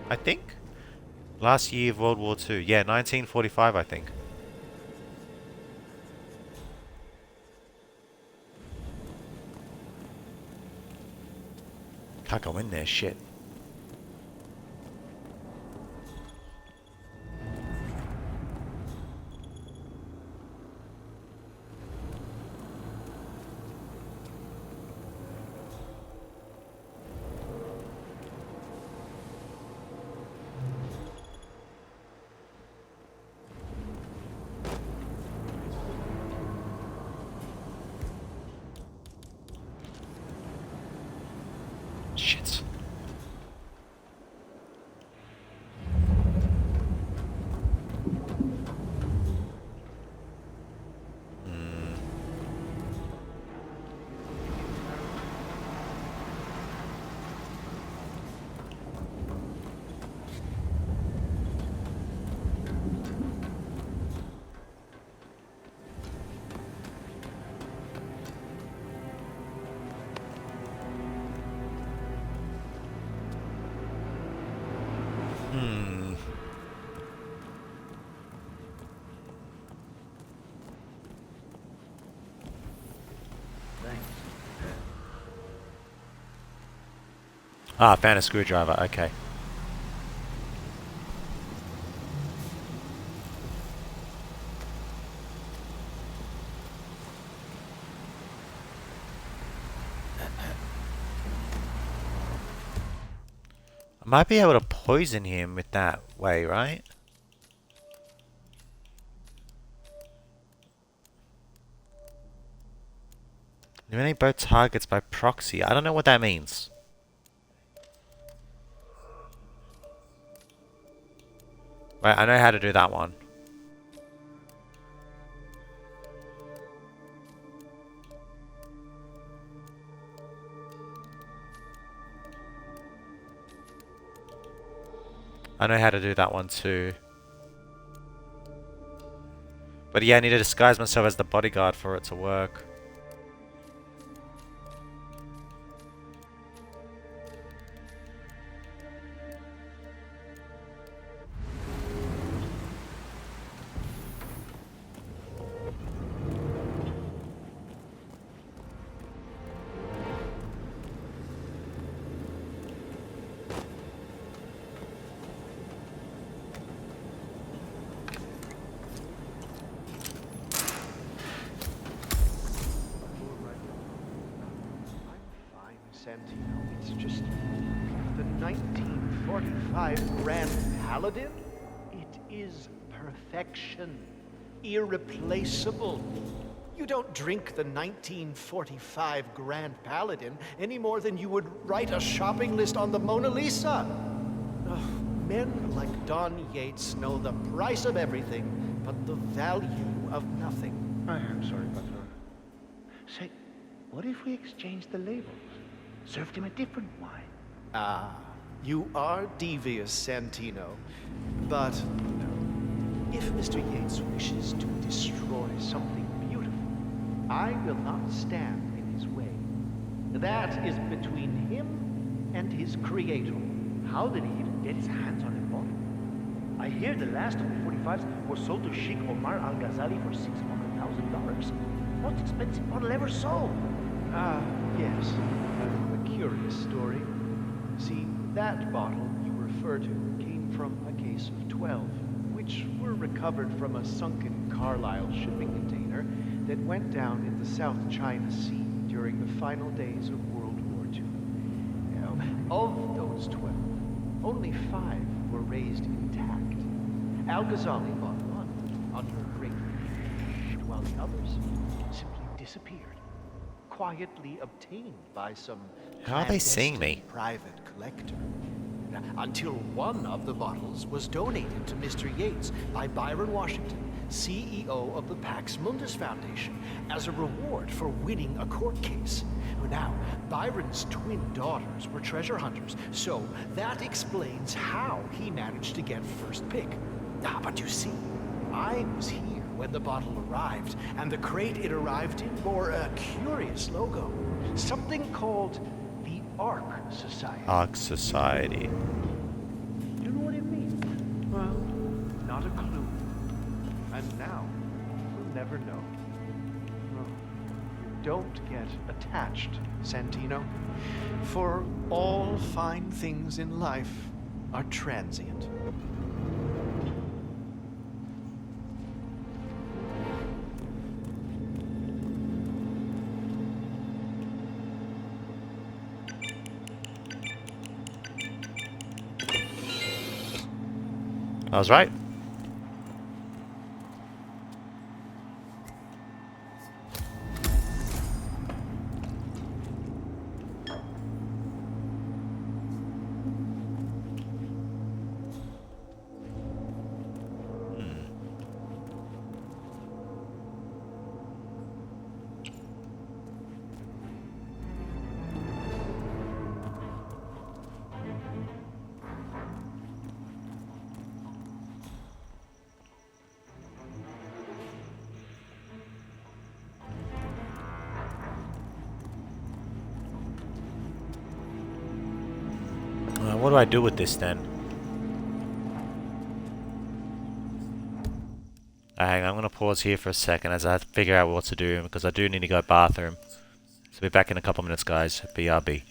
I think. Last year of World War II. Yeah, 1945, I think. Can't go in there, shit. Shit. Ah, found a screwdriver. Okay. I might be able to poison him with that way, right? Eliminate both targets by proxy. I don't know what that means. Right, I know how to do that one. I know how to do that one too. But yeah, I need to disguise myself as the bodyguard for it to work. Santino. It's just the 1945 Grand Paladin. It is perfection, irreplaceable. You don't drink the 1945 Grand Paladin any more than you would write a shopping list on the Mona Lisa. Ugh, men like Don Yates know the price of everything, but the value of nothing. I am sorry, Butler. Say, what if we exchange the labels? Served him a different wine. Ah, you are devious, Santino. But no. If Mr. Yates wishes to destroy something beautiful, I will not stand in his way. That is between him and his creator. How did he even get his hands on a bottle? I hear the last of the 45s was sold to Sheikh Omar Al-Ghazali for $600,000. Most expensive bottle ever sold. Ah, yes. A curious story. See, that bottle you refer to came from a case of 12, which were recovered from a sunken Carlisle shipping container that went down in the South China Sea during the final days of World War II. Now, of those 12, only 5 were raised intact. Al-Ghazali bought one under great relief, while the others simply disappeared. Quietly obtained by some How are they seeing me? private collector. Until one of the bottles was donated to Mr. Yates by Byron Washington, CEO of the Pax Mundus Foundation, as a reward for winning a court case. Now, Byron's twin daughters were treasure hunters, so that explains how he managed to get first pick. But you see, I was here when the bottle arrived, and the crate it arrived in bore a curious logo. Something called the Ark Society. Ark Society. You know what it means? Well, not a clue. And now, we'll never know. Well, you don't get attached, Santino. For all fine things in life are transient. I was right. What do I do with this then? Hang on, I'm gonna pause here for a second as I have to figure out what to do because I do need to go bathroom. So be back in a couple minutes, guys. BRB.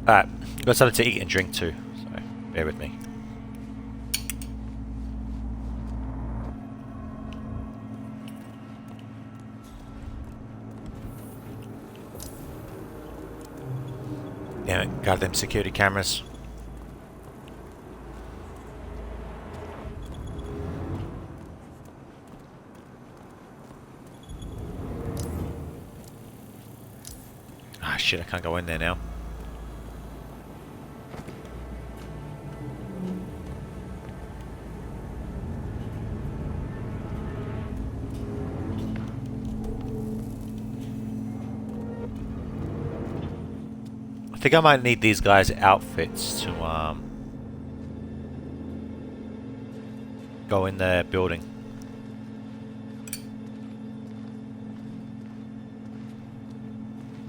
Alright, got something to eat and drink too, so bear with me. Damn it, goddamn security cameras. Ah shit, I can't go in there now. I think I might need these guys' outfits to go in the building.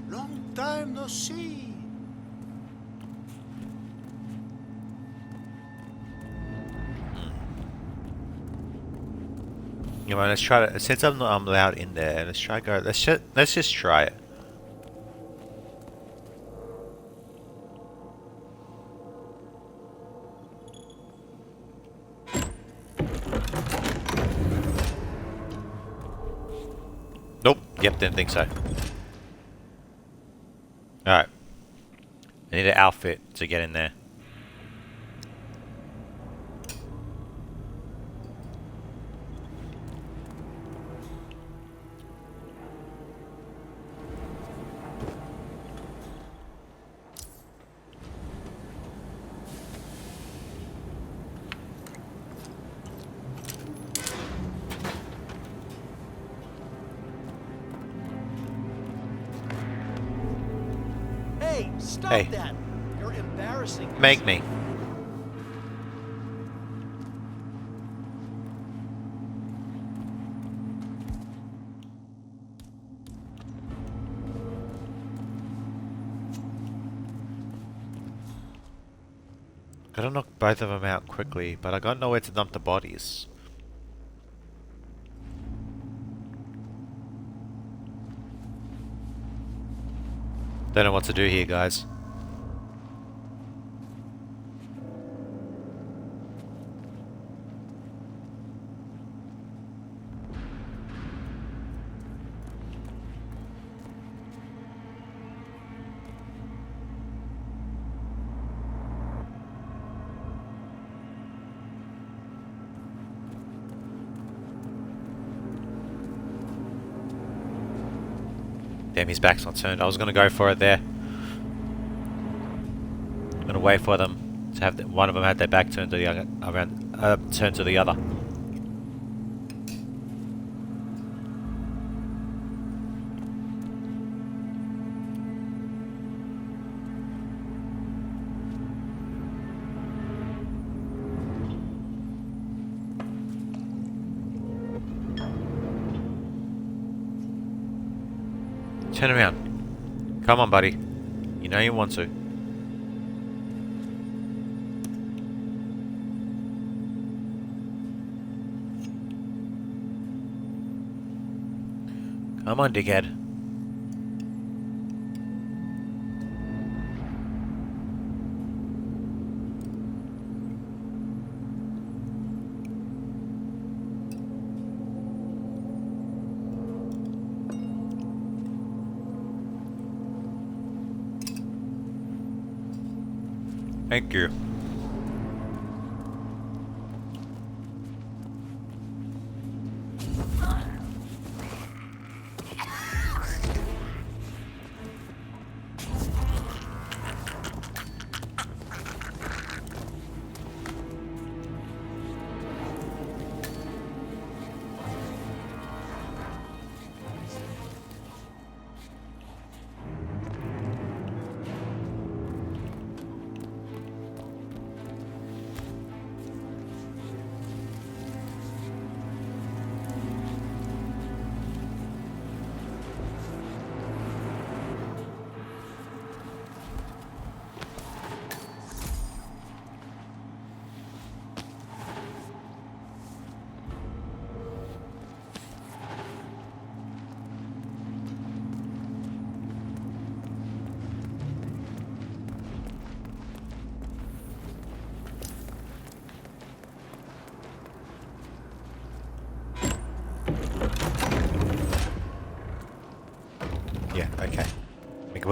Long time no see. You know, let's try to. Since I'm not allowed in there, let's try go. Let's just try it. Nope. Yep, didn't think so. Alright. I need an outfit to get in there. Hey, stop Hey. that! You're embarrassing yourself. Make me. Gotta knock both of them out quickly, but I got nowhere to dump the bodies. Don't know what to do here, guys. Damn, his back's not turned. I was gonna go for it there. I'm gonna wait for them to have one of them had their back turned to the other, turned to the other. Turn around. Come on, buddy. You know you want to. Come on, dickhead. Thank you.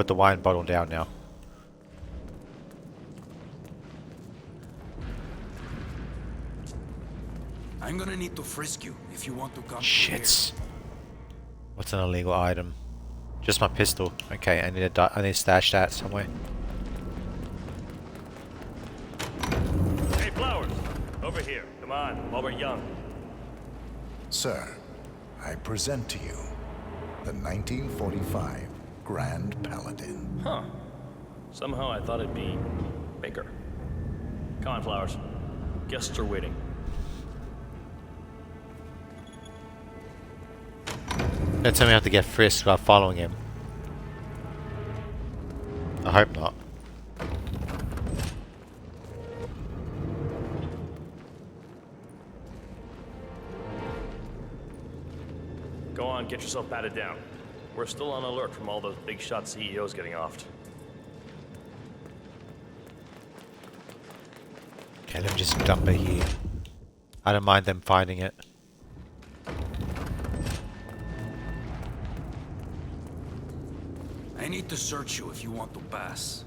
put the wine bottle down now. I'm gonna need to frisk you if you want to come. Shit. What's an illegal item? Just my pistol. Okay, I need to stash that somewhere. Hey, Flowers! Over here. Come on, while we're young. Sir, I present to you the 1945 Grand Paladin. Huh. Somehow I thought it'd be bigger. Come on, Flowers. Guests are waiting. Don't tell me I have to get frisked while following him. I hope not. Go on, get yourself patted down. We're still on alert from all those big shot CEOs getting offed. Okay, let me just dump it here. I don't mind them finding it. I need to search you if you want to pass.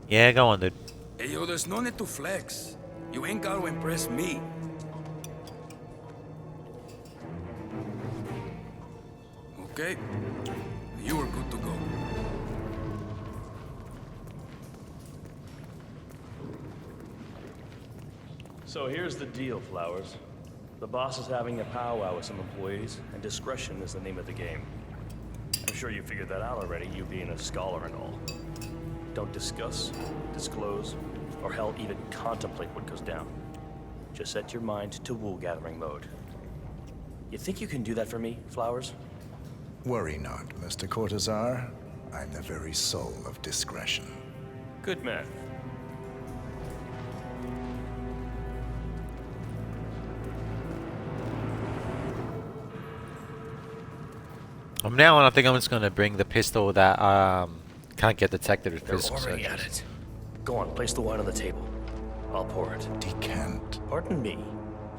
Yeah, go on, dude. Hey, yo, there's no need to flex. You ain't got to impress me. Okay. You are good to go. So here's the deal, Flowers. The boss is having a powwow with some employees, and discretion is the name of the game. I'm sure you figured that out already, you being a scholar and all. Don't discuss, disclose, or hell, even contemplate what goes down. Just set your mind to wool-gathering mode. You think you can do that for me, Flowers? Worry not, Mr. Cortazar. I'm the very soul of discretion. Good man. From now on, I think I'm just going to bring the pistol that can't get detected with They're physical already searches. at it. Go on, place the wine on the table. I'll pour it. Decant. Pardon me,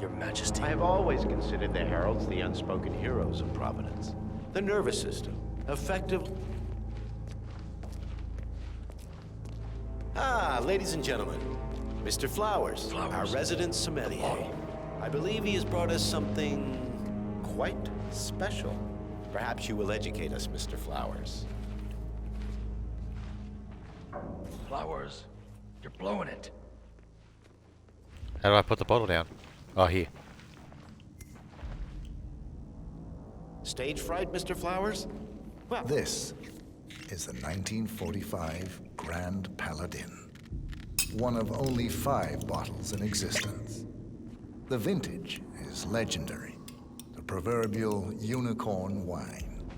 Your Majesty. I have always considered the heralds the unspoken heroes of Providence. The nervous system, effective... Ah, ladies and gentlemen, Mr. Flowers, our resident sommelier. I believe he has brought us something quite special. Perhaps you will educate us, Mr. Flowers. Flowers, you're blowing it. How do I put the bottle down? Oh, here. Stage fright, Mr. Flowers? Well, This is the 1945 Grand Paladin. One of only 5 bottles in existence. The vintage is legendary. The proverbial unicorn wine.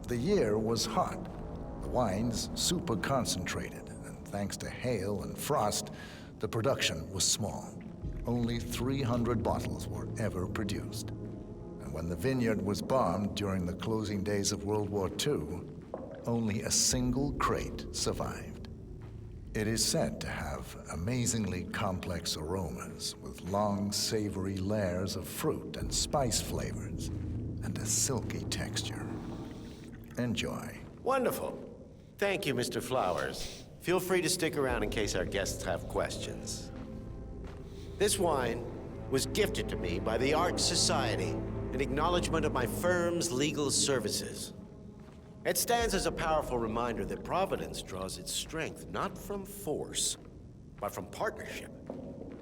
The year was hot. The wine's super concentrated, and thanks to hail and frost, the production was small. Only 300 bottles were ever produced. And when the vineyard was bombed during the closing days of World War II, only a single crate survived. It is said to have amazingly complex aromas with long, savory layers of fruit and spice flavors, and a silky texture. Enjoy. wonderful. Thank you, Mr. Flowers. Feel free to stick around in case our guests have questions. This wine was gifted to me by the Art Society in acknowledgement of my firm's legal services. It stands as a powerful reminder that Providence draws its strength not from force, but from partnership.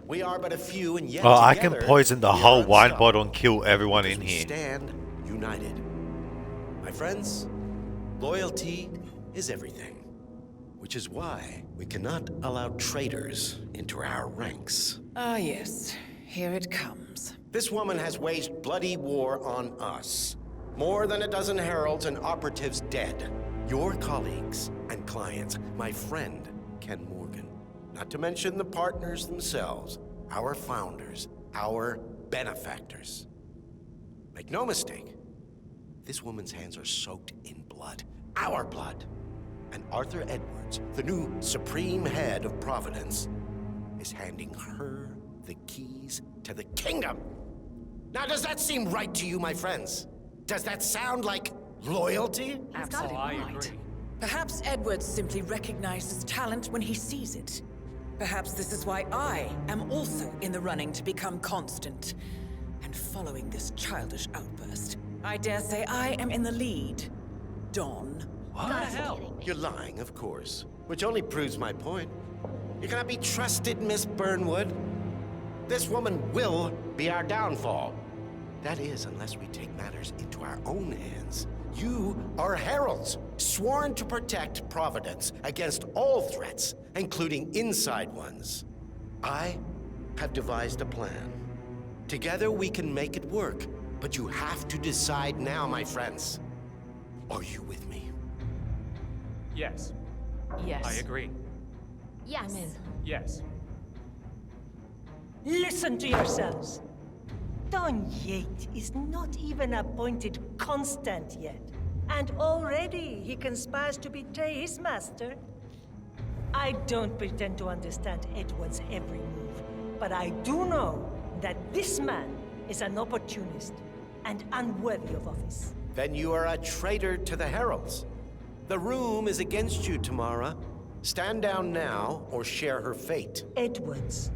We are but a few, and yet Oh, I can together, poison the we are whole wine unstoppable. bottle and kill everyone in We here. stand united. My friends, loyalty is everything, which is why we cannot allow traitors into our ranks. Ah, yes. Here it comes. This woman has waged bloody war on us. More than a dozen heralds and operatives dead. Your colleagues and clients, my friend, Ken Morgan. Not to mention the partners themselves, our founders, our benefactors. Make no mistake, this woman's hands are soaked in blood. Our blood. And Arthur Edwards, the new supreme head of Providence, is handing her the keys to the kingdom. Now, does that seem right to you, my friends? Does that sound like loyalty? I agree. Perhaps Edwards simply recognizes talent when he sees it. Perhaps this is why I am also in the running to become constant. And following this childish outburst, I dare say I am in the lead. Don. What the hell? You're lying, of course. Which only proves my point. You cannot be trusted, Miss Burnwood. This woman will be our downfall. That is, unless we take matters into our own hands. You are heralds, sworn to protect Providence against all threats, including inside ones. I have devised a plan. Together we can make it work, but you have to decide now, my friends. Are you with me? Yes. Yes. I agree. Yes. I'm in. Yes. Listen to yourselves. Don Yates is not even appointed constant yet. And already he conspires to betray his master. I don't pretend to understand Edward's every move, but I do know that this man is an opportunist and unworthy of office. Then you are a traitor to the heralds. The room is against you, Tamara. Stand down now or share her fate. Edwards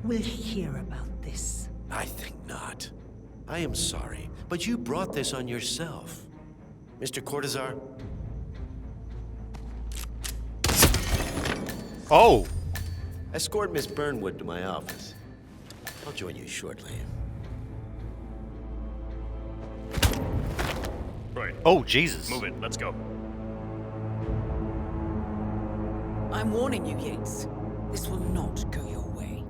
will hear about this. I think not. I am sorry, but you brought this on yourself. Mr. Cortazar? Oh! Escort Miss Burnwood to my office. I'll join you shortly. Right. Oh, Jesus. Move it. Let's go. I'm warning you, Yates. This will not go your way.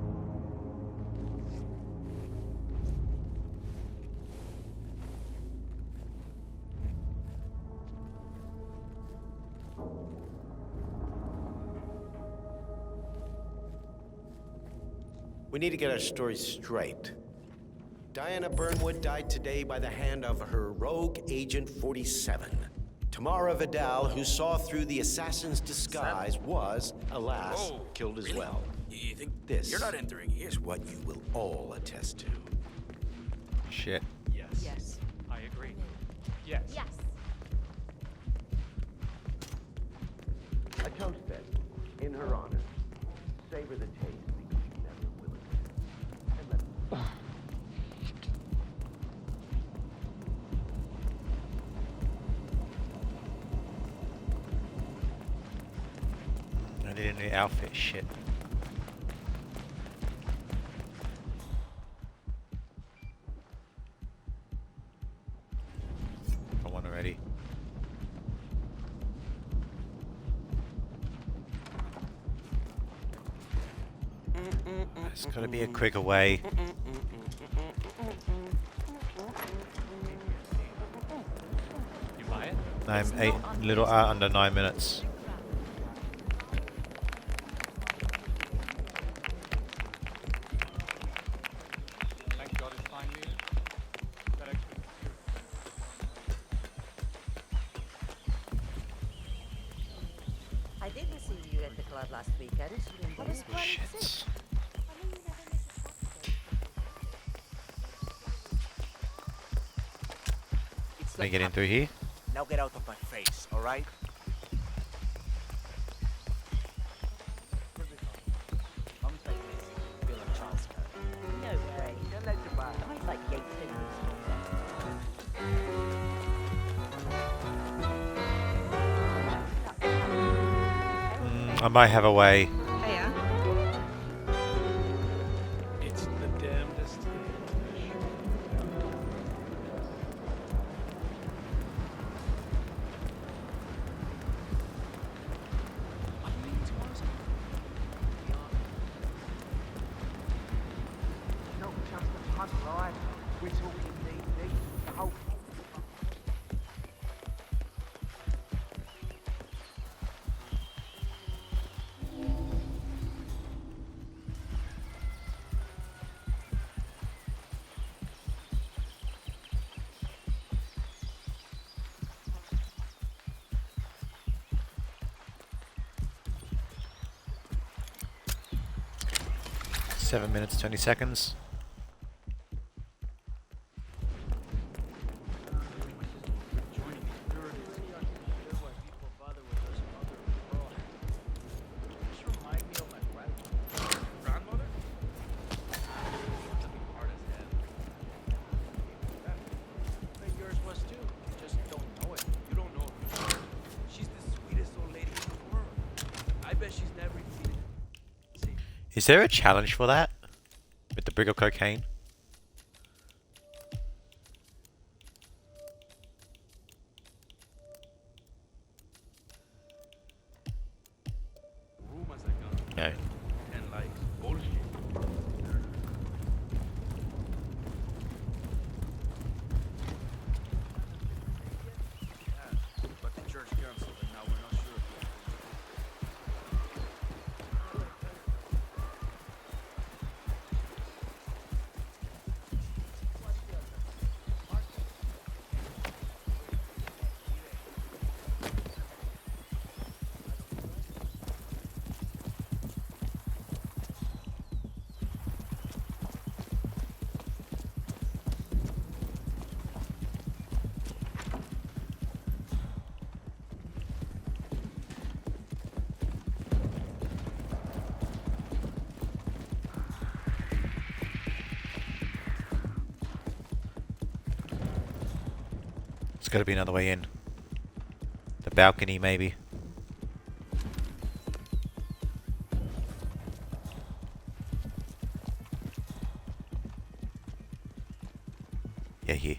We need to get our story straight. Diana Burnwood died today by the hand of her rogue Agent 47. Tamara Vidal, who saw through the assassin's disguise, was, alas, killed as well. You think This you're not entering here? is what you will all attest to. Shit. Yes. Yes. I agree. Yes. Yes. A toast then, in her honor. Savor the taste because you never will again. And let I need a new outfit. Shit. I want already. There's gotta be a quicker way. You buy it? Little under 9 minutes. Thank God it's fine music. That extra. I did receive you at the club last weekend. That was quite Shit. sick. I know you never miss a Saturday. Can I get in through here? Now get out of my face, all right? Mums like this, Bill and Charles go. No way. Guys like Yates I might have a way. Hiya. It's the damnedest thing. Not just a punt, right? We're talking D&D, the whole Seven minutes, 20 seconds. Is there a challenge for that? With the brick of cocaine? No. And like bullshit. But the church canceled and now we're not sure if There's got to be another way in. The balcony, maybe. Yeah, here.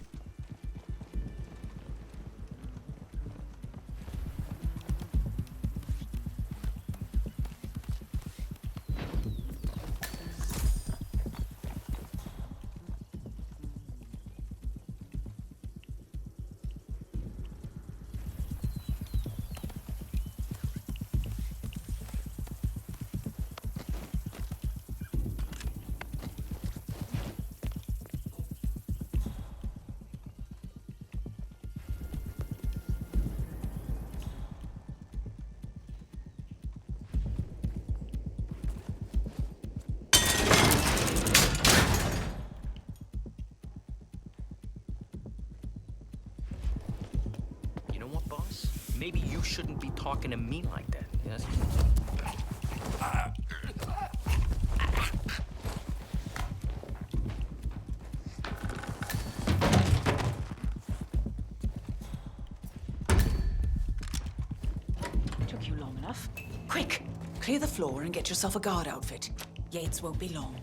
Maybe you shouldn't be talking to me like that, yes? Took you long enough. Quick! Clear the floor and get yourself a guard outfit. Yates won't be long.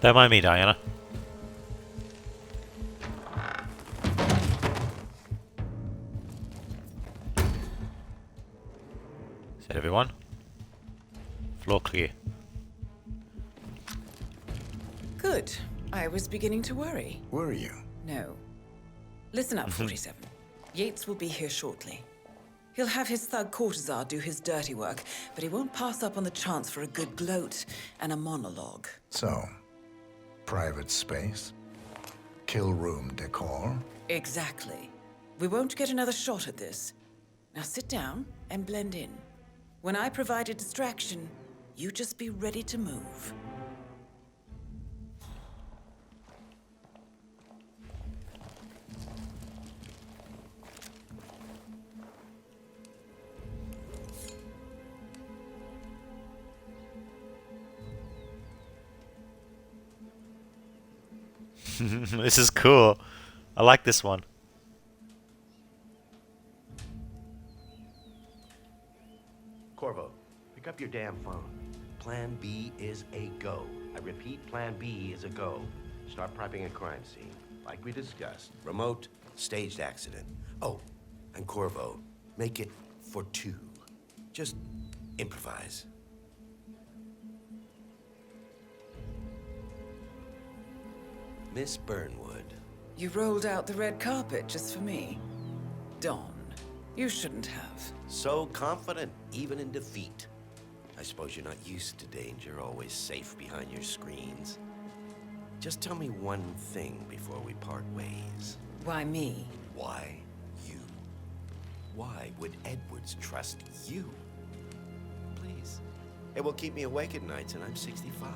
Don't mind me, Diana. Is that everyone? Floor clear. Good. I was beginning to worry. Were you? No. Listen up, 47. Yates will be here shortly. He'll have his thug Cortazar do his dirty work, but he won't pass up on the chance for a good gloat and a monologue. So, private space? Kill room decor? Exactly. We won't get another shot at this. Now sit down and blend in. When I provide a distraction, you just be ready to move. This is cool. I like this one. Corvo, pick up your damn phone. Plan B is a go. I repeat, Plan B is a go. Start prepping a crime scene. Like we discussed. Remote, staged accident. Oh, and Corvo, make it for two. Just improvise. Miss Burnwood. You rolled out the red carpet just for me. Don, you shouldn't have. So confident, even in defeat. I suppose you're not used to danger, always safe behind your screens. Just tell me one thing before we part ways. Why me? Why you? Why would Edwards trust you? Please. It will keep me awake at nights, and I'm 65.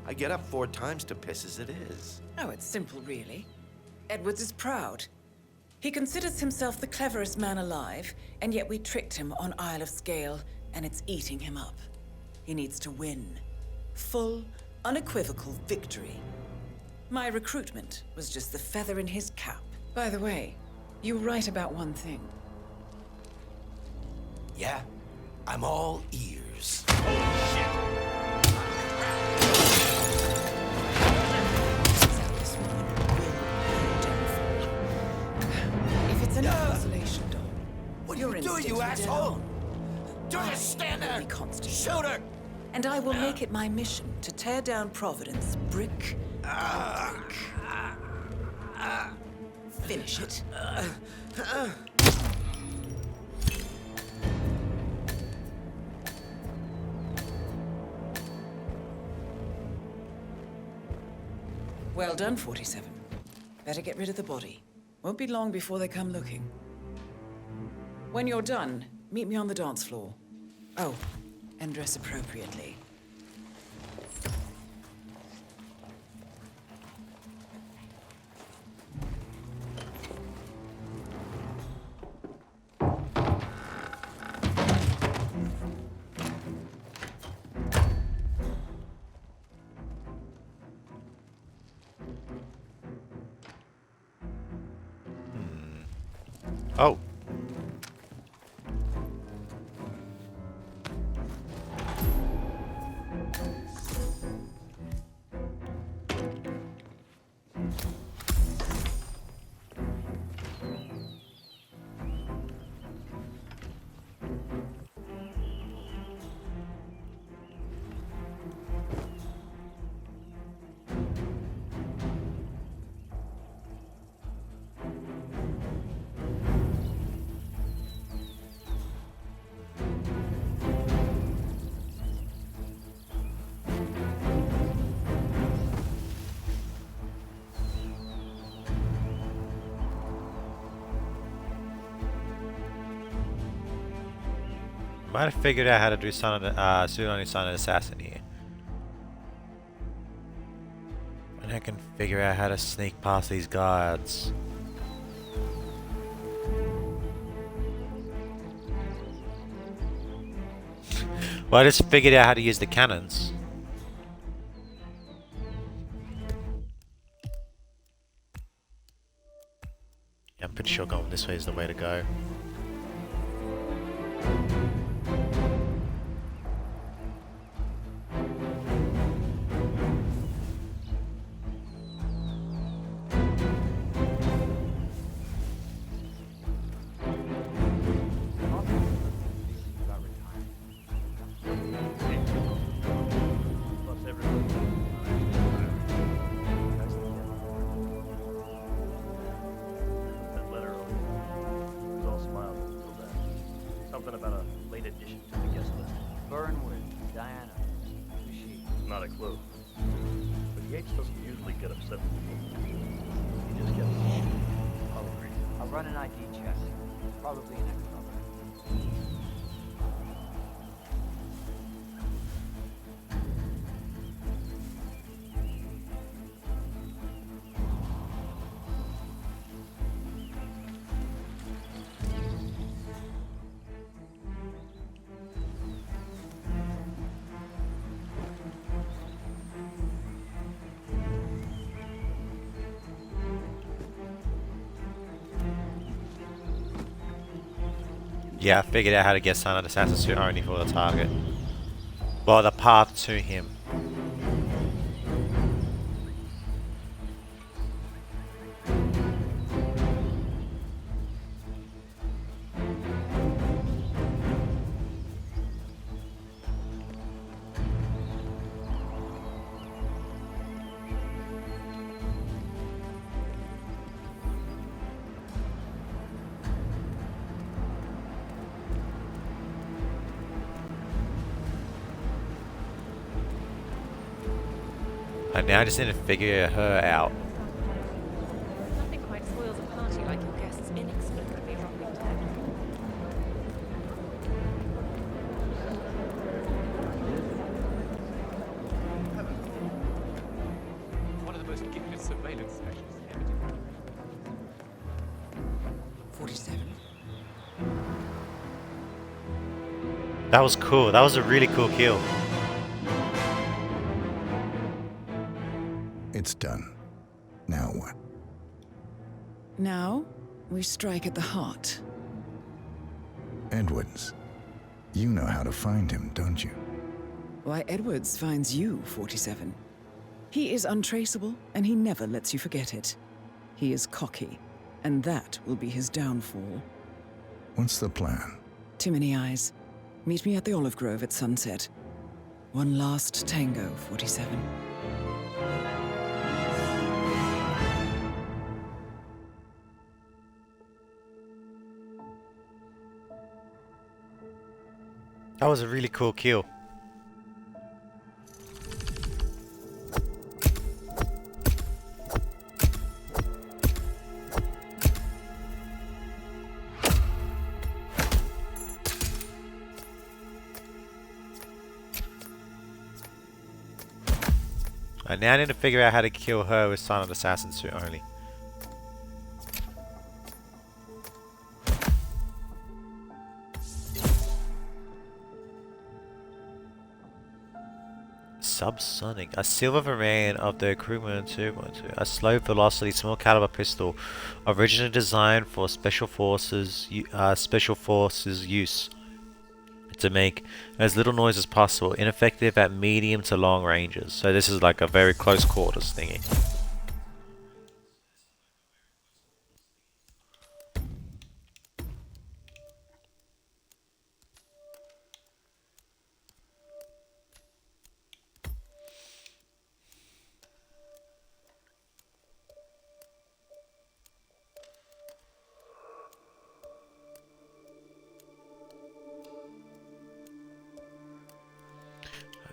I get up 4 times to piss as it is. Oh, it's simple, really. Edwards is proud. He considers himself the cleverest man alive, and yet we tricked him on Isle of Scale, and it's eating him up. He needs to win. Full, unequivocal victory. My recruitment was just the feather in his cap. By the way, you were right about one thing. Yeah? I'm all ears. If it's any consolation, Don, What are your you doing, you instincts were dead asshole? on. Do you stand there? Be constant. Shoot her! And I will make it my mission to tear down Providence brick by brick. Finish it. Well done, 47. Better get rid of the body. Won't be long before they come looking. When you're done, meet me on the dance floor. Oh, and dress appropriately. Oh. Might have figured out how to do pseudo silent assassin here. And I can figure out how to sneak past these guards. Well, I just figured out how to use the cannons. Yeah, I'm pretty sure going this way is the way to go. Something about a late addition to the guest list. Burnwood, Diana. Who's she? Not a clue. But Yates doesn't usually get upset with people. He just gets hungry. I'll run an ID check. Probably an ex-lover. Yeah, I figured out how to get Silent Assassin suit only for the target. Well, the path to him. And now I just need to figure her out. Nothing quite spoils a party like your guests inexplicably dropping dead. One of the most gifted surveillance specialists ever. 47. That was cool. That was a really cool kill. It's done. Now what? Now, we strike at the heart. Edwards. You know how to find him, don't you? Why, Edwards finds you, 47. He is untraceable, and he never lets you forget it. He is cocky, and that will be his downfall. What's the plan? Too many eyes. Meet me at the Olive Grove at sunset. One last tango, 47. That was a really cool kill. And now I need to figure out how to kill her with Silent Assassin suit only. Subsonic. A silver variant of the Krugman 2.2. A slow velocity, small caliber pistol. Originally designed for special forces use. To make as little noise as possible. Ineffective at medium to long ranges. So this is like a very close quarters thingy.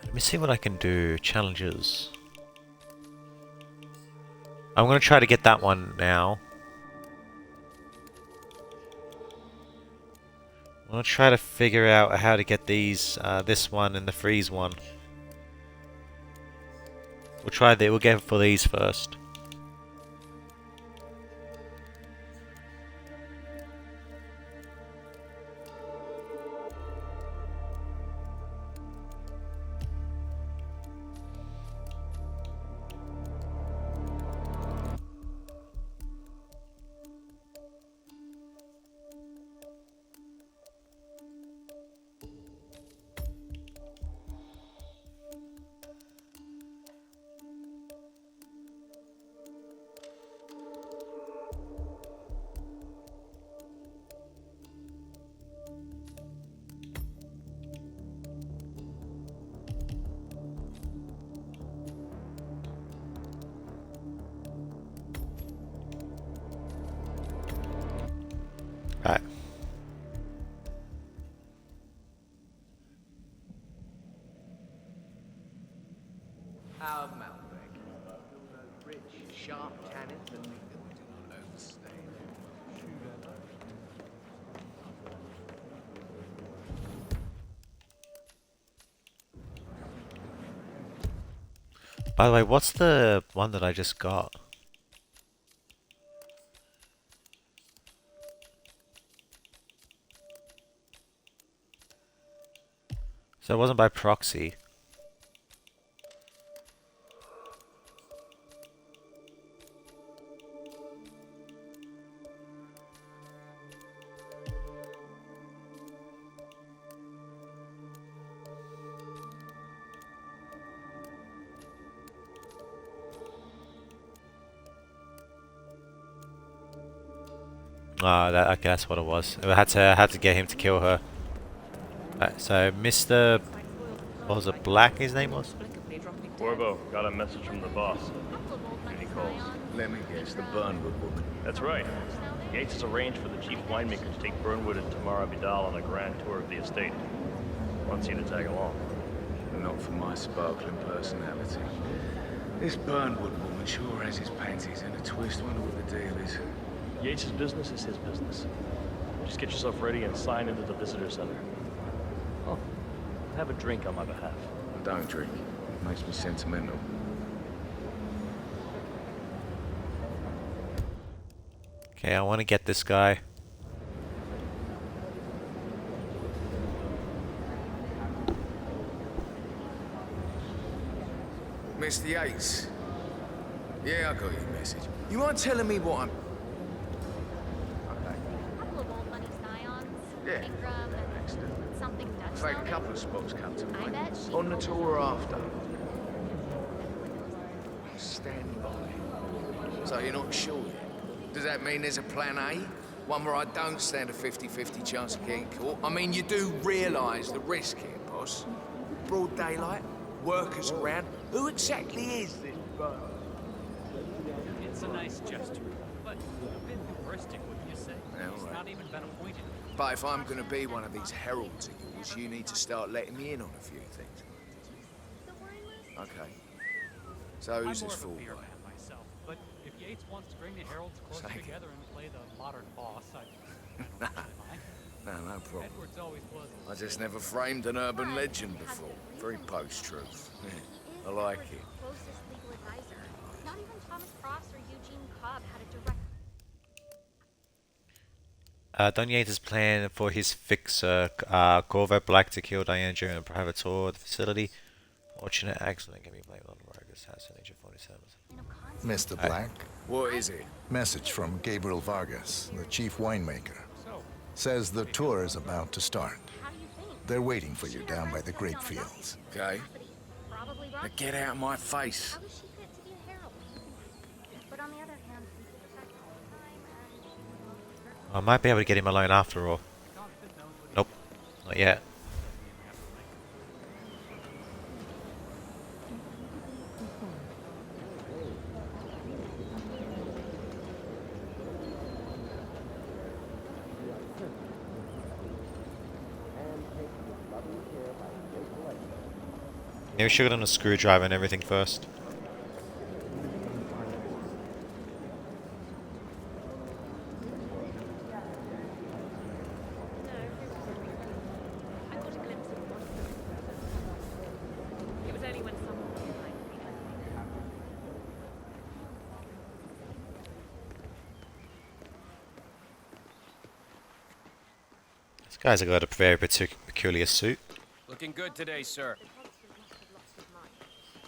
Let me see what I can do. Challenges. I'm going to try to get that one now. I'm going to try to figure out how to get these, this one and the freeze one. We'll get for these first. Alright. Our Malbec. Rich, sharp tannins that make them do not overstay. By the way, what's the one that I just got? So it wasn't by proxy. Okay, that's what it was. I had to get him to kill her. So Mr. What was it? Black his name was? Corvo, got a message from the boss. Duty calls. Let me guess, the Burnwood woman. That's right. Yates has arranged for the chief winemaker to take Burnwood and Tamara Vidal on a grand tour of the estate. Wants you to tag along. Not for my sparkling personality. This Burnwood woman sure has his panties in a twist. Wonder what the deal is. Yates' business is his business. Just get yourself ready and sign into the visitor center. Oh, have a drink on my behalf. I don't drink. It makes me sentimental. Okay, I want to get this guy. Mr. Yates. Yeah, I got your message. You mind telling me what I'm... Okay. A couple of old money scions. Yeah. Ingram and something Dutch. In fact, a couple of spots come to I mind. bet she On the tour after. Stand by. So you're not sure yet? Does that mean there's a plan A? One where I don't stand a 50-50 chance of getting caught? I mean, you do realise the risk here, boss. Broad daylight, workers around. Who exactly is this bug? It's a nice gesture, but a bit hubristic, wouldn't you say? He's not even been appointed. But if I'm going to be one of these heralds of yours, you need to start letting me in on a few things. Okay. So who's I'm this more fool of a beer guy? man myself, but if Yates wants to bring the heralds closer Thank you. together and play the modern boss, I don't mind. No problem. Edward's always was. I just never framed an urban legend before. Very post-truth. Yeah, I like it. Closest legal advisor. Not even Thomas Cross or Eugene Cobb had a direct. Don Yates' plan for his fixer, Corvo Black, to kill Diana during a private tour of the facility. Fortunate accident can be blamed on the rogue assassin, Agent 47. Mr. Black? What is it? Message from Gabriel Vargas, the chief winemaker. Says the tour is about to start. They're waiting for you down by the grape fields. Okay. Now get out of my face. How is she fit to be a herald? But on the other hand, we could protect all the time and... I might be able to get him alone after all. Nope, not yet. Maybe we should get on a screwdriver and everything first. It was only when someone was behind me. This guy's got a very peculiar suit. Looking good today, sir.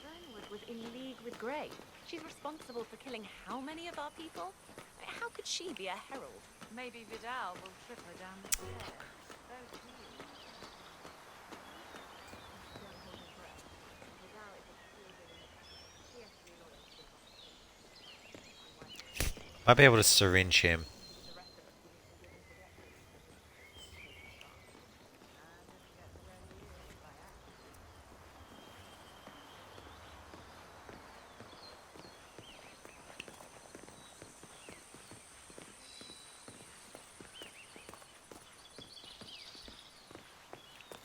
Burnwood was in league with Grey. She's responsible for killing how many of our people? How could she be a herald? Maybe Vidal will trip her down the stairs. Might be able to syringe him.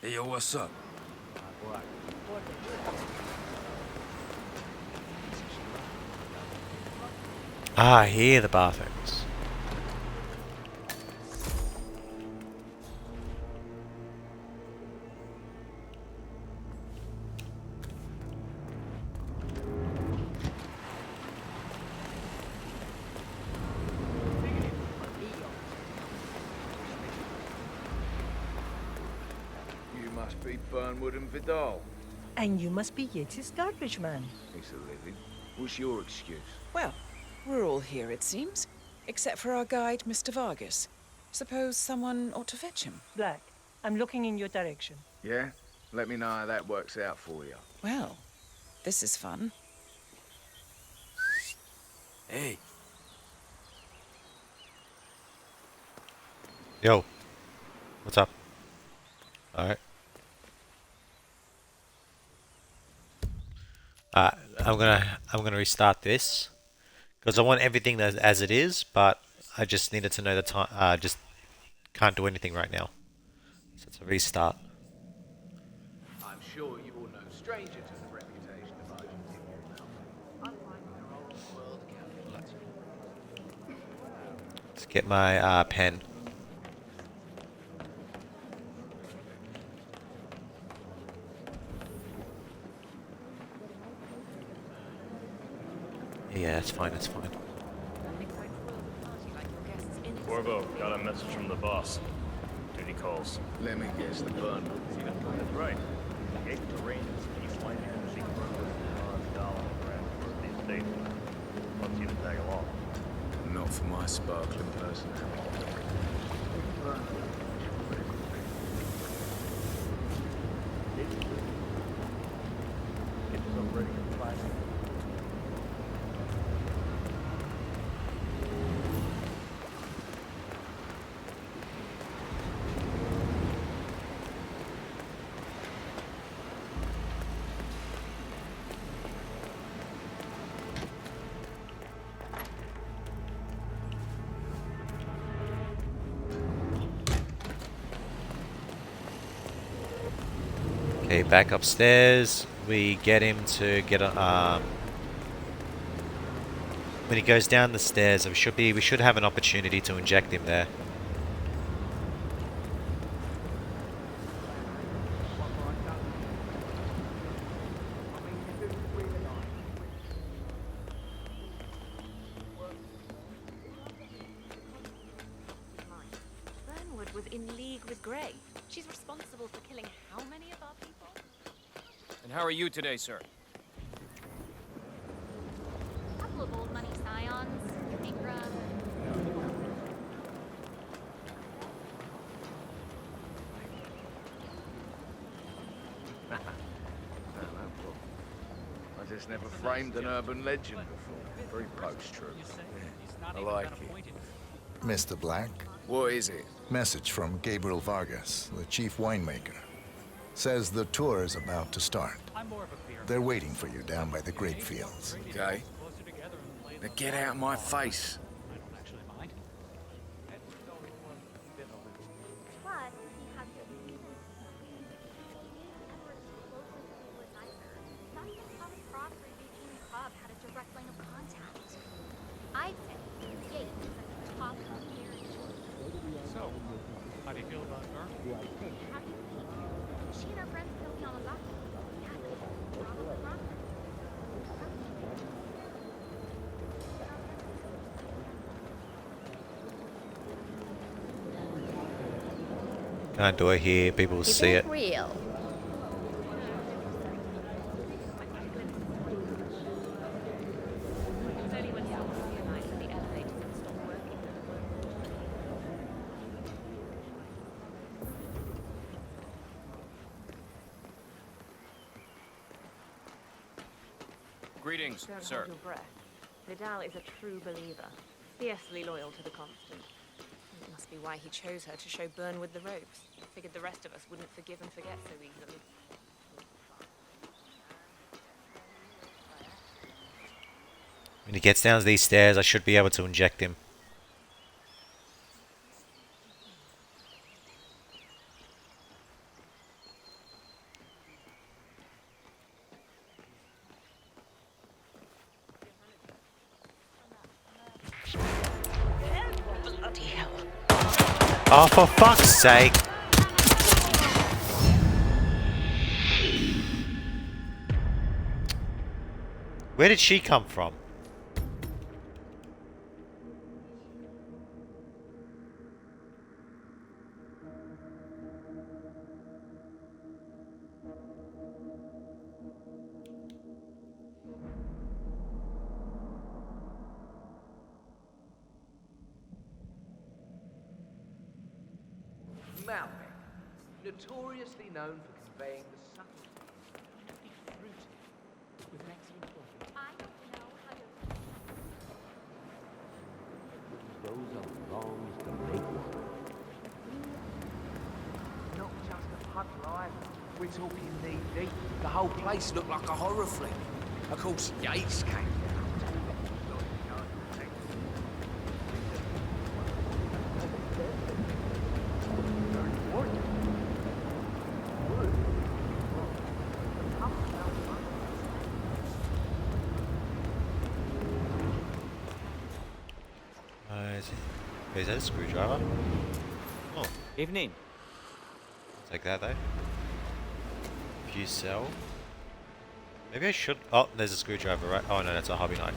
Hey, yo, what's up? Ah, here are the bathrooms. You must be Burnwood and Vidal. And you must be Yates' garbage man. It's a living. What's your excuse? Well, we're all here, it seems. Except for our guide, Mr. Vargas. Suppose someone ought to fetch him. Black, I'm looking in your direction. Yeah? Let me know how that works out for you. Well, this is fun. Hey. Yo, what's up? All right. I'm gonna restart this because I want everything as it is, but I just needed to know the time. Just can't do anything right now, so it's a restart. I'm sure you will no stranger to the reputation of Argentina. Get my pen. Yeah, it's fine, it's fine. Corvo, got a message from the boss. Duty calls. Let me guess, the burn. That's right. Gave it to Rangers. He's flying in to see $1 grand for the estate. Wants you to tag along. Not for my sparkling personality. Get yourself ready for fighting. Okay, back upstairs. We get him to get a. When he goes down the stairs, we should have an opportunity to inject him there. Burnwood was in league with Grey. She's responsible for killing how many of our people? And how are you today, sir? A couple of old money scions, bankrupt. I just never framed an urban legend before. Very post-true. I like it. Mr. Black? What is it? Message from Gabriel Vargas, the chief winemaker. Says the tour is about to start. They're waiting for you down by the grape fields. Okay. Now get out of my face. But he has the reason. Edward's closest legal advisor. Not even Thomas Cross or Eugene Cobb had a direct line of contact. I'd say Yates is at the top of the area. So, how do you feel about her? She and her friends killed Yamazaki. Yeah, probably wrong. Can't do it here. People will see it. Real. Greetings, Don't sir. hold your breath. Vidal is a true believer, fiercely loyal to the Constant. It must be why he chose her to show Burnwood the ropes. Figured the rest of us wouldn't forgive and forget so easily. When he gets down these stairs, I should be able to inject him. Bloody hell. Oh, for fuck's sake! Where did she come from? Malbec, notoriously known for conveying the subtlety to be fruity with an excellent body. I don't know how to. Those are wrongs to make one. Not just a pub life. We're talking knee deep. The whole place looked like a horror flick. Of course, Yates came down. Is that a screwdriver? Oh. Evening. Take that though. View cell. Maybe I should. Oh, there's a screwdriver, right? Oh no, that's a hobby knife.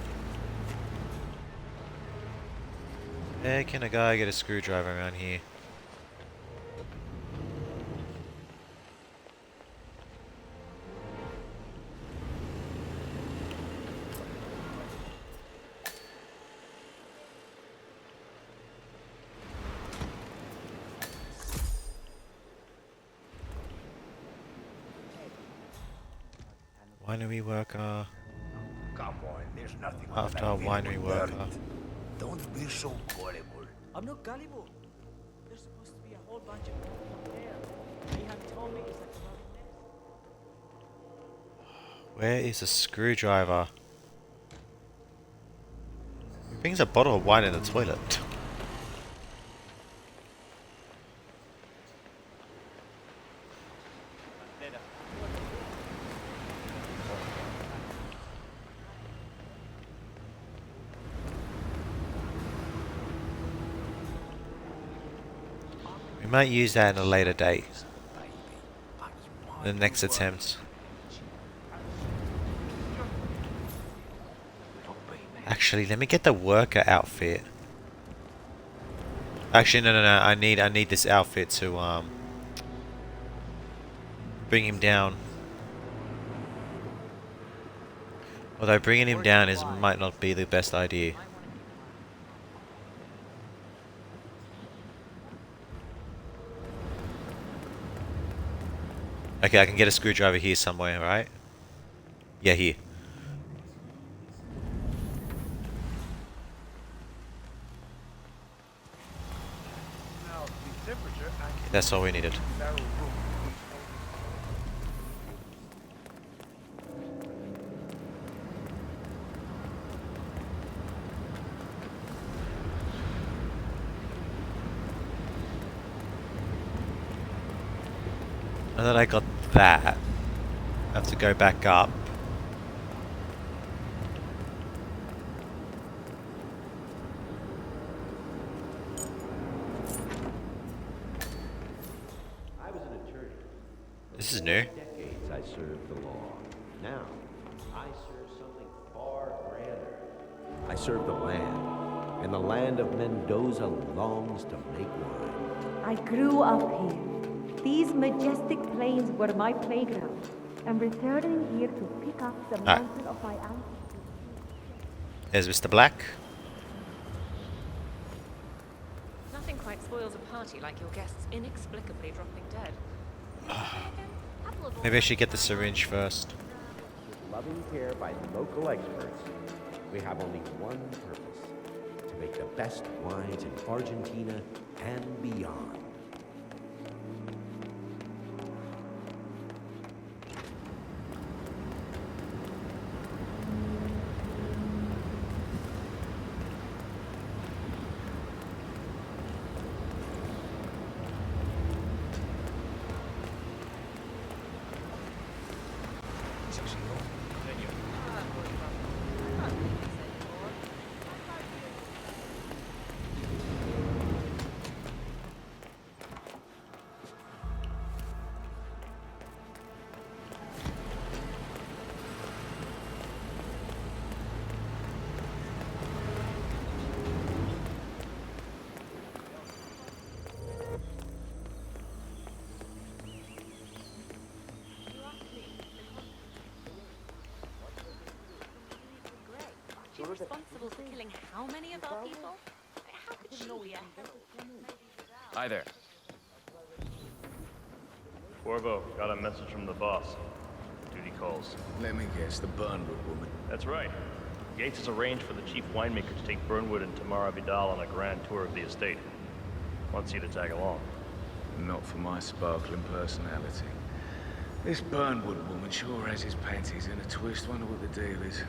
Where can a guy get a screwdriver around here? Winery worker. Come on, there's nothing After winery worker. Don't be so gullible. I'm not gullible. There's supposed to be a whole bunch of people there. They have told me it's like a loving nest. Where is a screwdriver? He brings a bottle of wine in the toilet. We might use that in a later date. The next attempt. Actually, let me get the worker outfit. Actually, no. I need this outfit to bring him down. Although bringing him down might not be the best idea. Okay, I can get a screwdriver here somewhere, right? Yeah, here. Okay, that's all we needed. Now that I got that, I have to go back up. I was an attorney. This is new. Decades I served the law. Now, I serve something far grander. I serve the land, and the land of Mendoza longs to make wine. I grew up here. These majestic plains were my playground. I'm returning here to pick up the mantle of my ancestors. There's Mr. Black. Nothing quite spoils a party like your guests inexplicably dropping dead. Maybe I should get the syringe first. With loving care by local experts, we have only one purpose: to make the best wines in Argentina and beyond. She's responsible for killing how many of our people? How could she be a herald? Hi there. Corvo, got a message from the boss. Duty calls. Let me guess, the Burnwood woman. That's right. Yates has arranged for the chief winemaker to take Burnwood and Tamara Vidal on a grand tour of the estate. Wants you to tag along. Not for my sparkling personality. This Burnwood woman sure has his panties in a twist. Wonder what the deal is.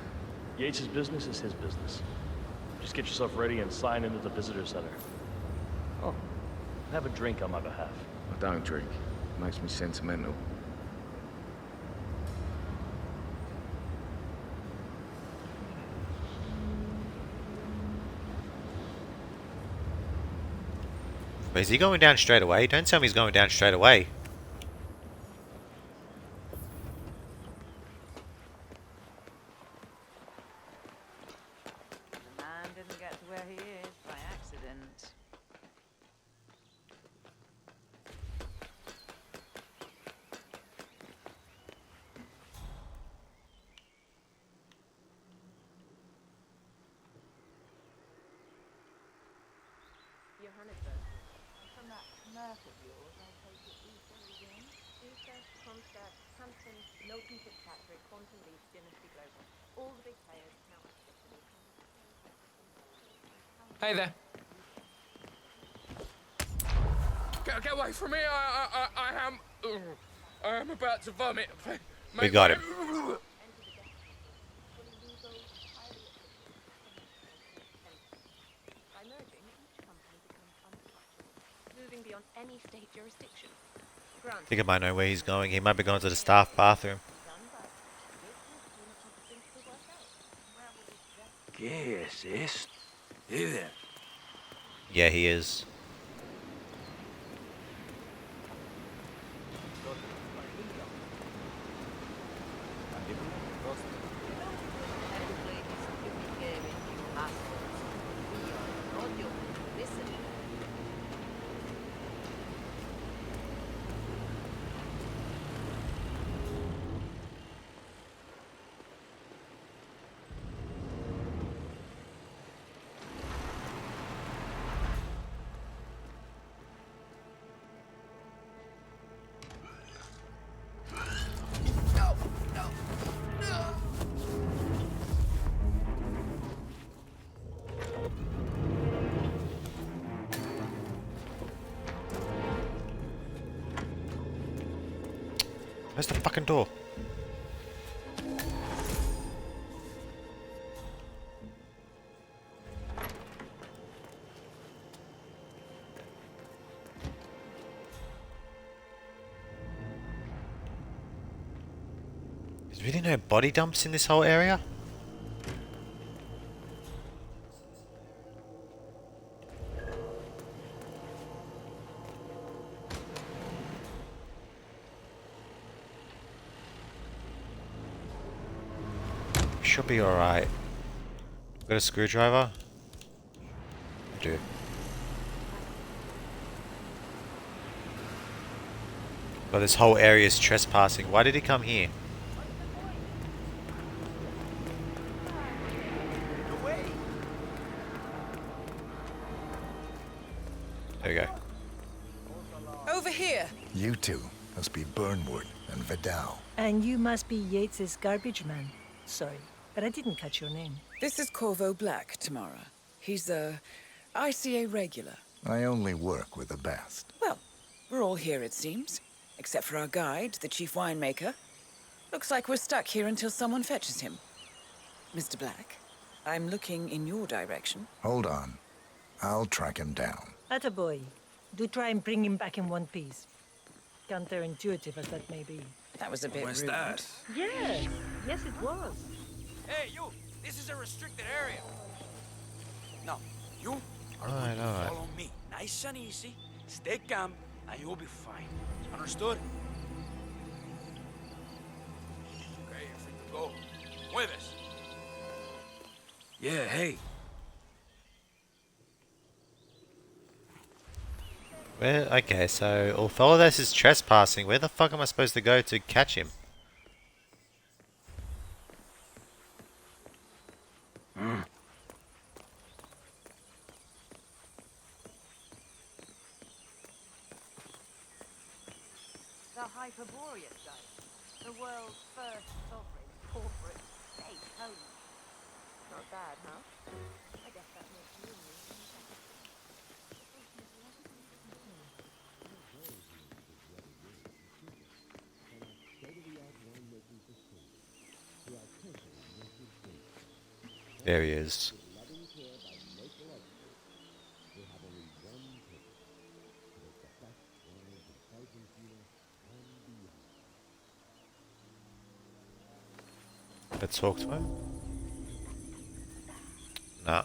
Yates' business is his business. Just get yourself ready and sign into the visitor center. Oh, have a drink on my behalf. I don't drink. Makes me sentimental. But is he going down straight away? Don't tell me he's going down straight away. The man didn't get to where he is by accident. Johannesburg. From that Merc of yours, I take it Easter again. Easter, Concert, Hampton, Milton Fitzpatrick, Quantum Leap, Dynasty Global. All the big players now officially Hey there. Get away from me! I am about to vomit. We got him. By merging, each company becomes untouchable, moving beyond any state jurisdiction. I think I might know where he's going. He might be going to the staff bathroom. ¿Qué es esto? Hey there. Yeah, he is. Where's the fucking door? There's really no body dumps in this whole area? Should be alright. Got a screwdriver? I do. But this whole area is trespassing. Why did he come here? There we go. Over here. You two must be Burnwood and Vidal. And you must be Yates's garbage man. Sorry, but I didn't catch your name. This is Corvo Black, Tamara. He's a ICA regular. I only work with the best. Well, we're all here, it seems. Except for our guide, the chief winemaker. Looks like we're stuck here until someone fetches him. Mr. Black, I'm looking in your direction. Hold on. I'll track him down. Attaboy. Do try and bring him back in one piece. Counterintuitive as that may be. That was a bit Where's rude. that? Yes. Yes, it was. Hey, you! This is a restricted area. Now, you are Alright, going to alright. follow me. Nice and easy. Stay calm, and you'll be fine. Understood? Okay, you're free to go. Mueves. Yeah, hey. Where? Okay, so although this is trespassing, where the fuck am I supposed to go to catch him? The Hyperborean site. The world's first sovereign corporate state home. Not bad, huh? I guess that makes you and me. There he is. Let's talk to him. Nah.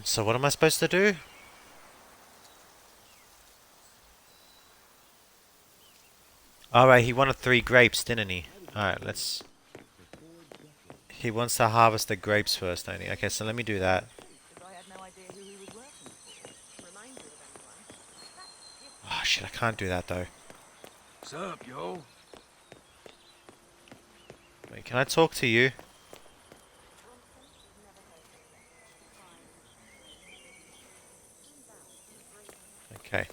So what am I supposed to do? Alright, he wanted 3 grapes, didn't he? Alright, let's... He wants to harvest the grapes first, don't he? Okay, so let me do that. Oh shit, I can't do that though. What's up, yo? Wait, can I talk to you? Okay.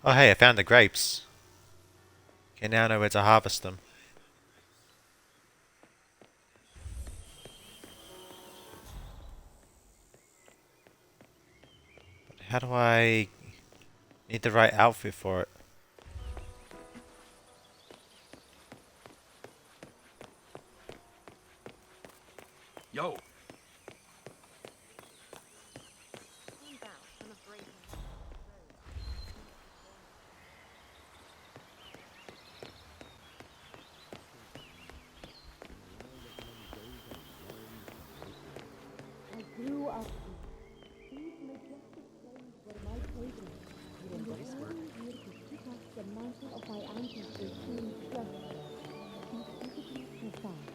Oh hey, I found the grapes. Okay, now I know where to harvest them. But how do I need the right outfit for it? Yo. I grew up here. These majestic plains were my playground. And the only here to pick up the mantle of my ancestors seemed just incredibly profound.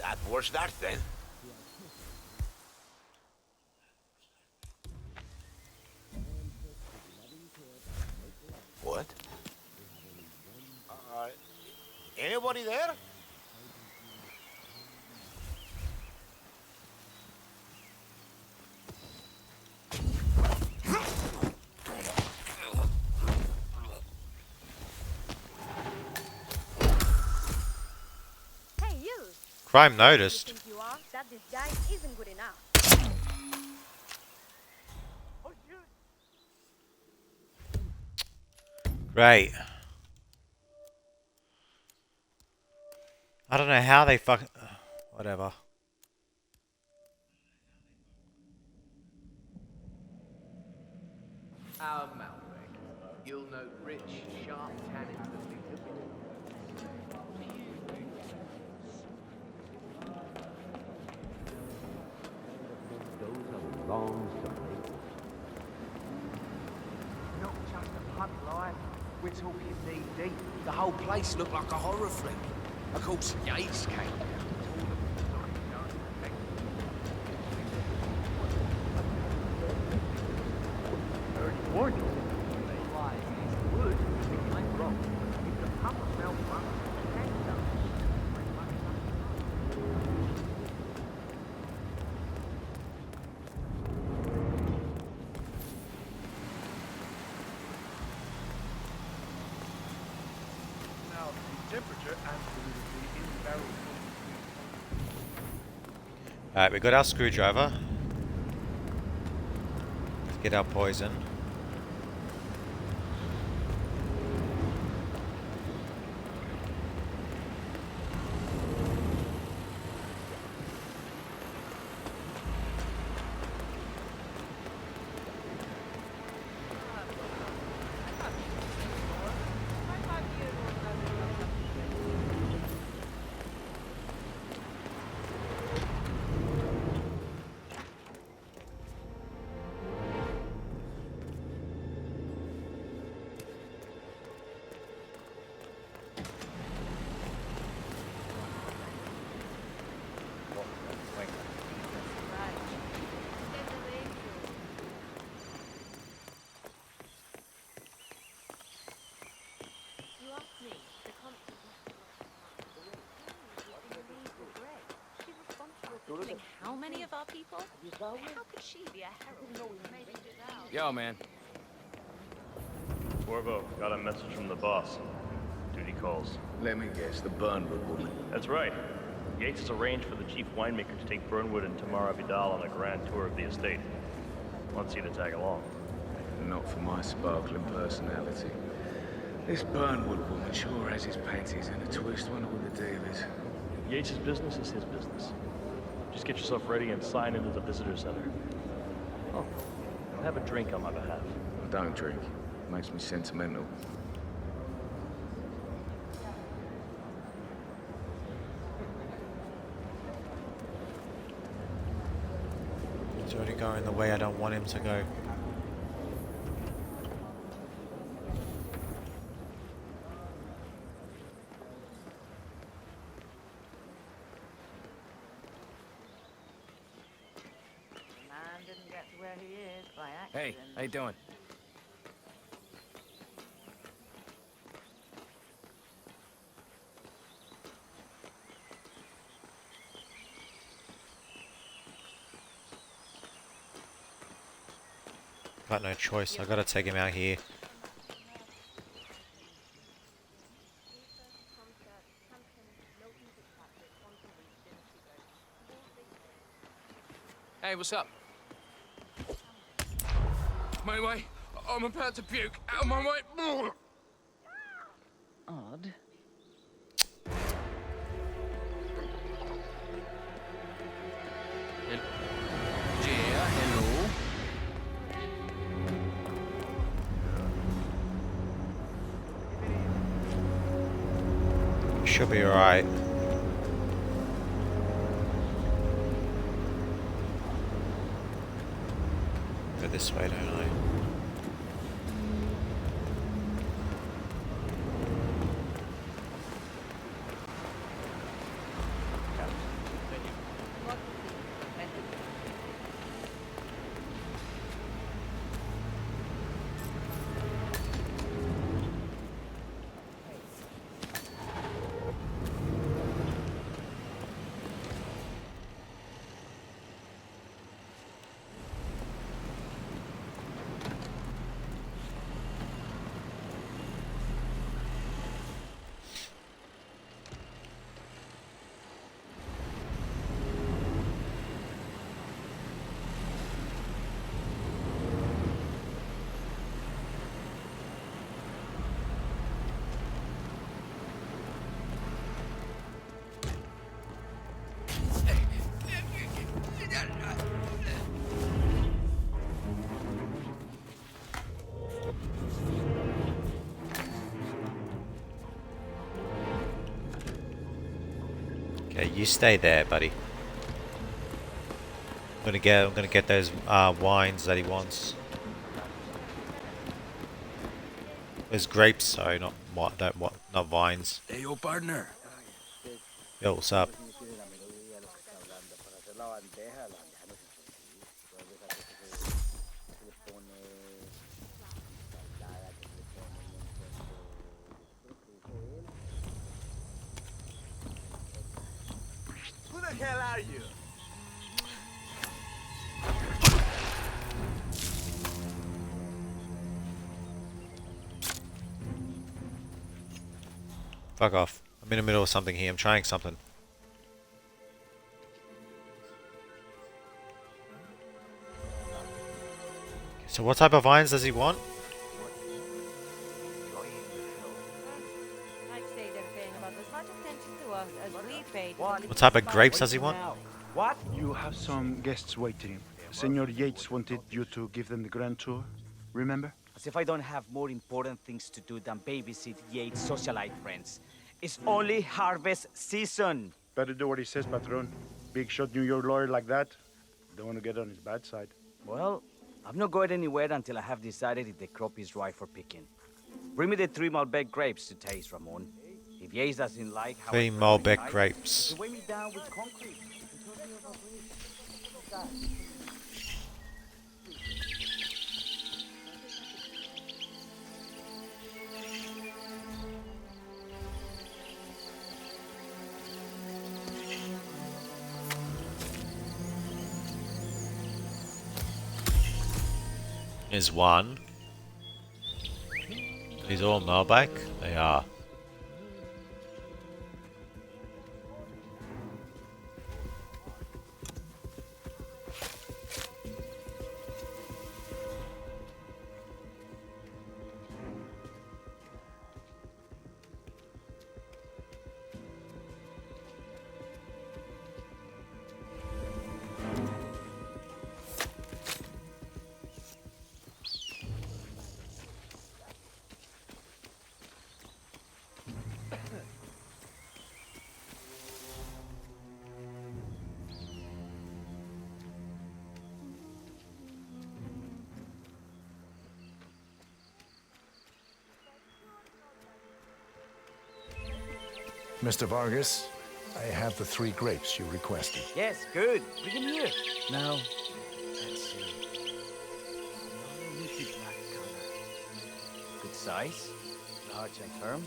That was that then. What? Anybody there? Hey, you! Crime noticed. You think you are? That disguise isn't good enough. Right. I don't know how they fuck... Whatever. Our Malbec. You'll note rich, sharp tannins that leave the bitter. Those are long stories. Not just a pub life. We're talking knee deep. The whole place looked like a horror flick. Of course, Yates came down. Warning. Why, it's wood. It might rot. If the pump malfunctions, cancer. Now, the temperature and humidity in the barrel. Alright, we got our screwdriver. Let's get our poison. You asked me, the constant She's responsible for killing how many of our people? How could she be a herald? Maybe without. Yo, man. Corvo, got a message from the boss. Duty calls. Let me guess, the Burnwood woman. That's right. Yates has arranged for the chief winemaker to take Burnwood and Tamara Vidal on a grand tour of the estate. Wants you to tag along. Not for my sparkling personality. This Burnwood woman sure has his panties in a twist. Wonder what the deal is. Yates' business is his business. Just get yourself ready and sign into the visitor center. Oh, and have a drink on my behalf. I don't drink. It makes me sentimental. He's already going the way I don't want him to go. Man didn't get to where he is by accident. Hey, how you doing? Got no choice. I gotta take him out here. Hey, what's up? My way. I'm about to puke. Out of my way. Odd. Yeah, hello. Should be alright. Go this way, don't I? Okay, you stay there, buddy. I'm gonna get those wines that he wants. There's grapes, sorry, not vines. Hey, yo, partner. Yo, what's up? Who the hell are you? Fuck off. I'm in the middle of something here. I'm trying something. So what type of vines does he want? I'd say they're paying about as much attention to us as we pay to What type of grapes does he want? What? You have some guests waiting. Senor Yates wanted you to give them the grand tour. Remember? As if I don't have more important things to do than babysit Yates' socialite friends. It's only harvest season. Better do what he says, Patron. Big shot New York lawyer like that. Don't want to get on his bad side. Well, I'm not going anywhere until I have decided if the crop is right for picking. Bring me the 3 Malbec grapes to taste, Ramon. If Yates doesn't like how 3 Malbec grapes. weigh me down with concrete. Is one. These all Malbec? They are. Mr. Vargas, I have the 3 grapes you requested. Yes, good. Bring him here. Now, let's see. Nifty black color. Good size, large and firm.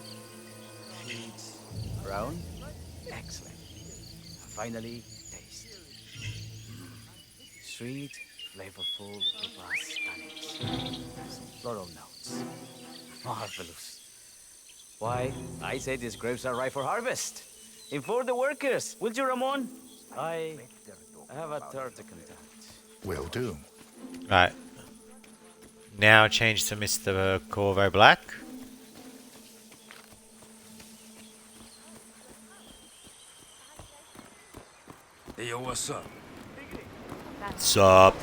Seeds brown. Excellent. Finally, taste. Sweet, flavorful, robust tannins. Some floral notes. Marvelous. Why, I say these grapes are ripe for harvest. Inform the workers, will you, Ramon? I have a third to contact. Will do. Right. Now change to Mr. Corvo Black. Hey, yo, what's up? What's up?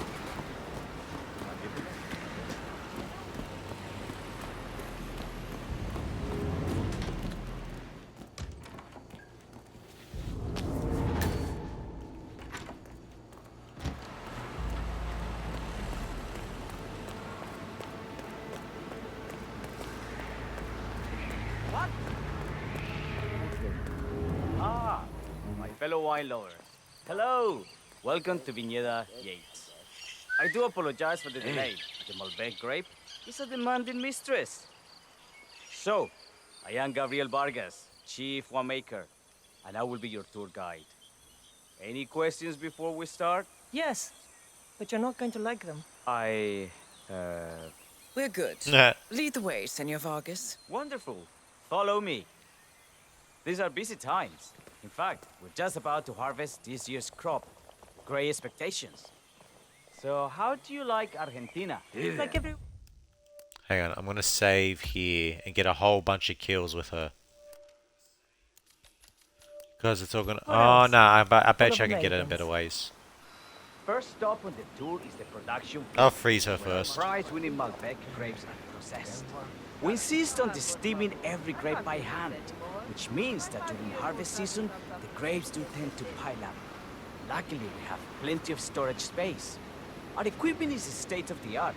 What? Ah, my fellow wine lovers. Hello. Welcome to Viñeda Yates. I do apologize for the delay. The Malbec grape is a demanding mistress. So, I am Gabriel Vargas, Chief Winemaker, and I will be your tour guide. Any questions before we start? Yes, but you're not going to like them. We're good. Lead the way, Senor Vargas. Wonderful. Follow me. These are busy times. In fact, we're just about to harvest this year's crop. Great expectations. So, how do you like Argentina? Like every... Hang on, I'm gonna save here and get a whole bunch of kills with her. Because it's all gonna... Oh no, I bet you I can get it in better ways. First stop on the tour is the production. I'll freeze her first. Prize-winning Malbec grapes are processed. We insist on steaming every grape by hand, which means that during harvest season, the grapes do tend to pile up. Luckily, we have plenty of storage space. Our equipment is state-of-the-art,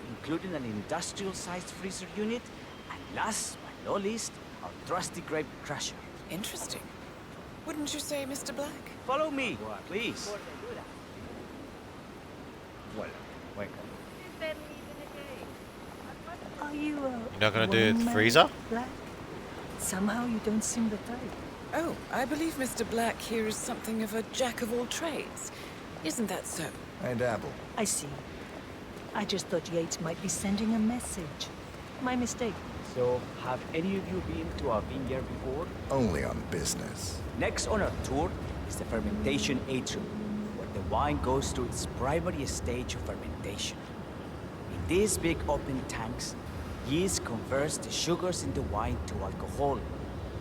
including an industrial-sized freezer unit, and last but not least, our trusty grape crusher. Interesting. Wouldn't you say, Mr. Black? Follow me, please. Well, welcome. Are you You're not gonna do the freezer? Black? Somehow you don't seem the type. Oh, I believe Mr. Black here is something of a jack of all trades. Isn't that so? I dabble. I see. I just thought Yates might be sending a message. My mistake. So, have any of you been to a vineyard before? Only on business. Next on our tour is the fermentation atrium, where the wine goes through its primary stage of fermentation. In these big open tanks, yeast converts the sugars in the wine to alcohol,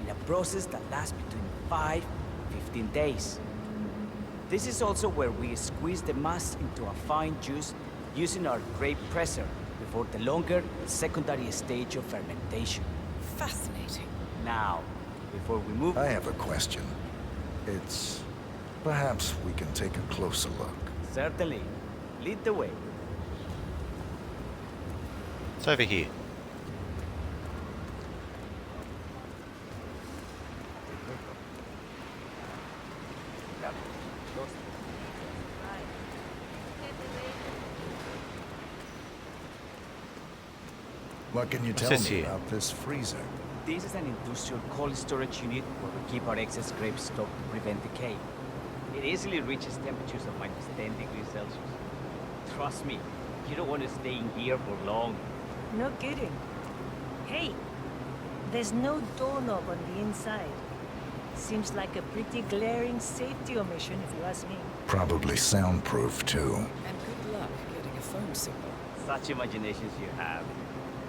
in a process that lasts between 5 and 15 days. This is also where we squeeze the mass into a fine juice using our grape presser before the longer secondary stage of fermentation. Fascinating. Now, before we move... I have a question. It's... Perhaps we can take a closer look. Certainly. Lead the way. It's over here. What can you tell me about this freezer? This is an industrial cold storage unit where we keep our excess grape stock to prevent decay. It easily reaches temperatures of -10 degrees Celsius. Trust me, you don't want to stay in here for long. No kidding. Hey, there's no doorknob on the inside. Seems like a pretty glaring safety omission, if you ask me. Probably soundproof, too. And good luck getting a phone signal. Such imaginations you have.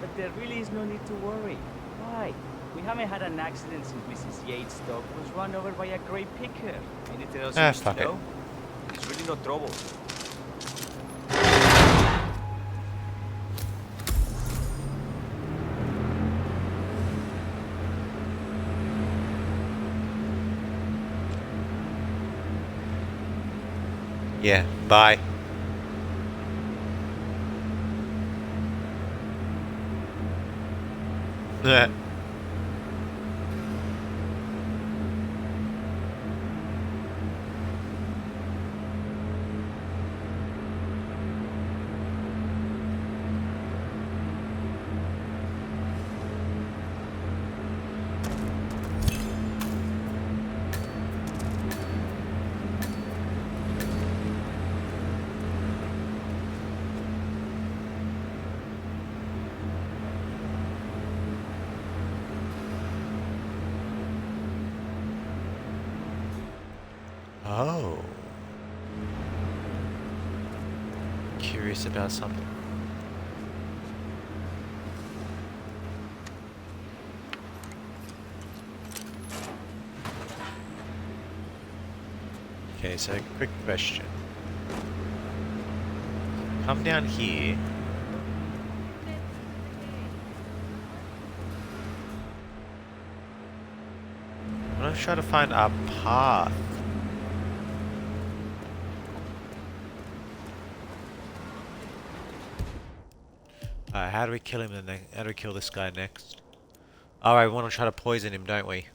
But there really is no need to worry. Why? We haven't had an accident since Mrs. Yates' dog was run over by a grape picker. Anything else you need to know? It's really no trouble. Yeah, bye. Oh. Curious about something. Okay, so quick question. Come down here. I'm gonna try to find a path. Alright, how do we kill him then? How do we kill this guy next? Alright, we want to try to poison him, don't we?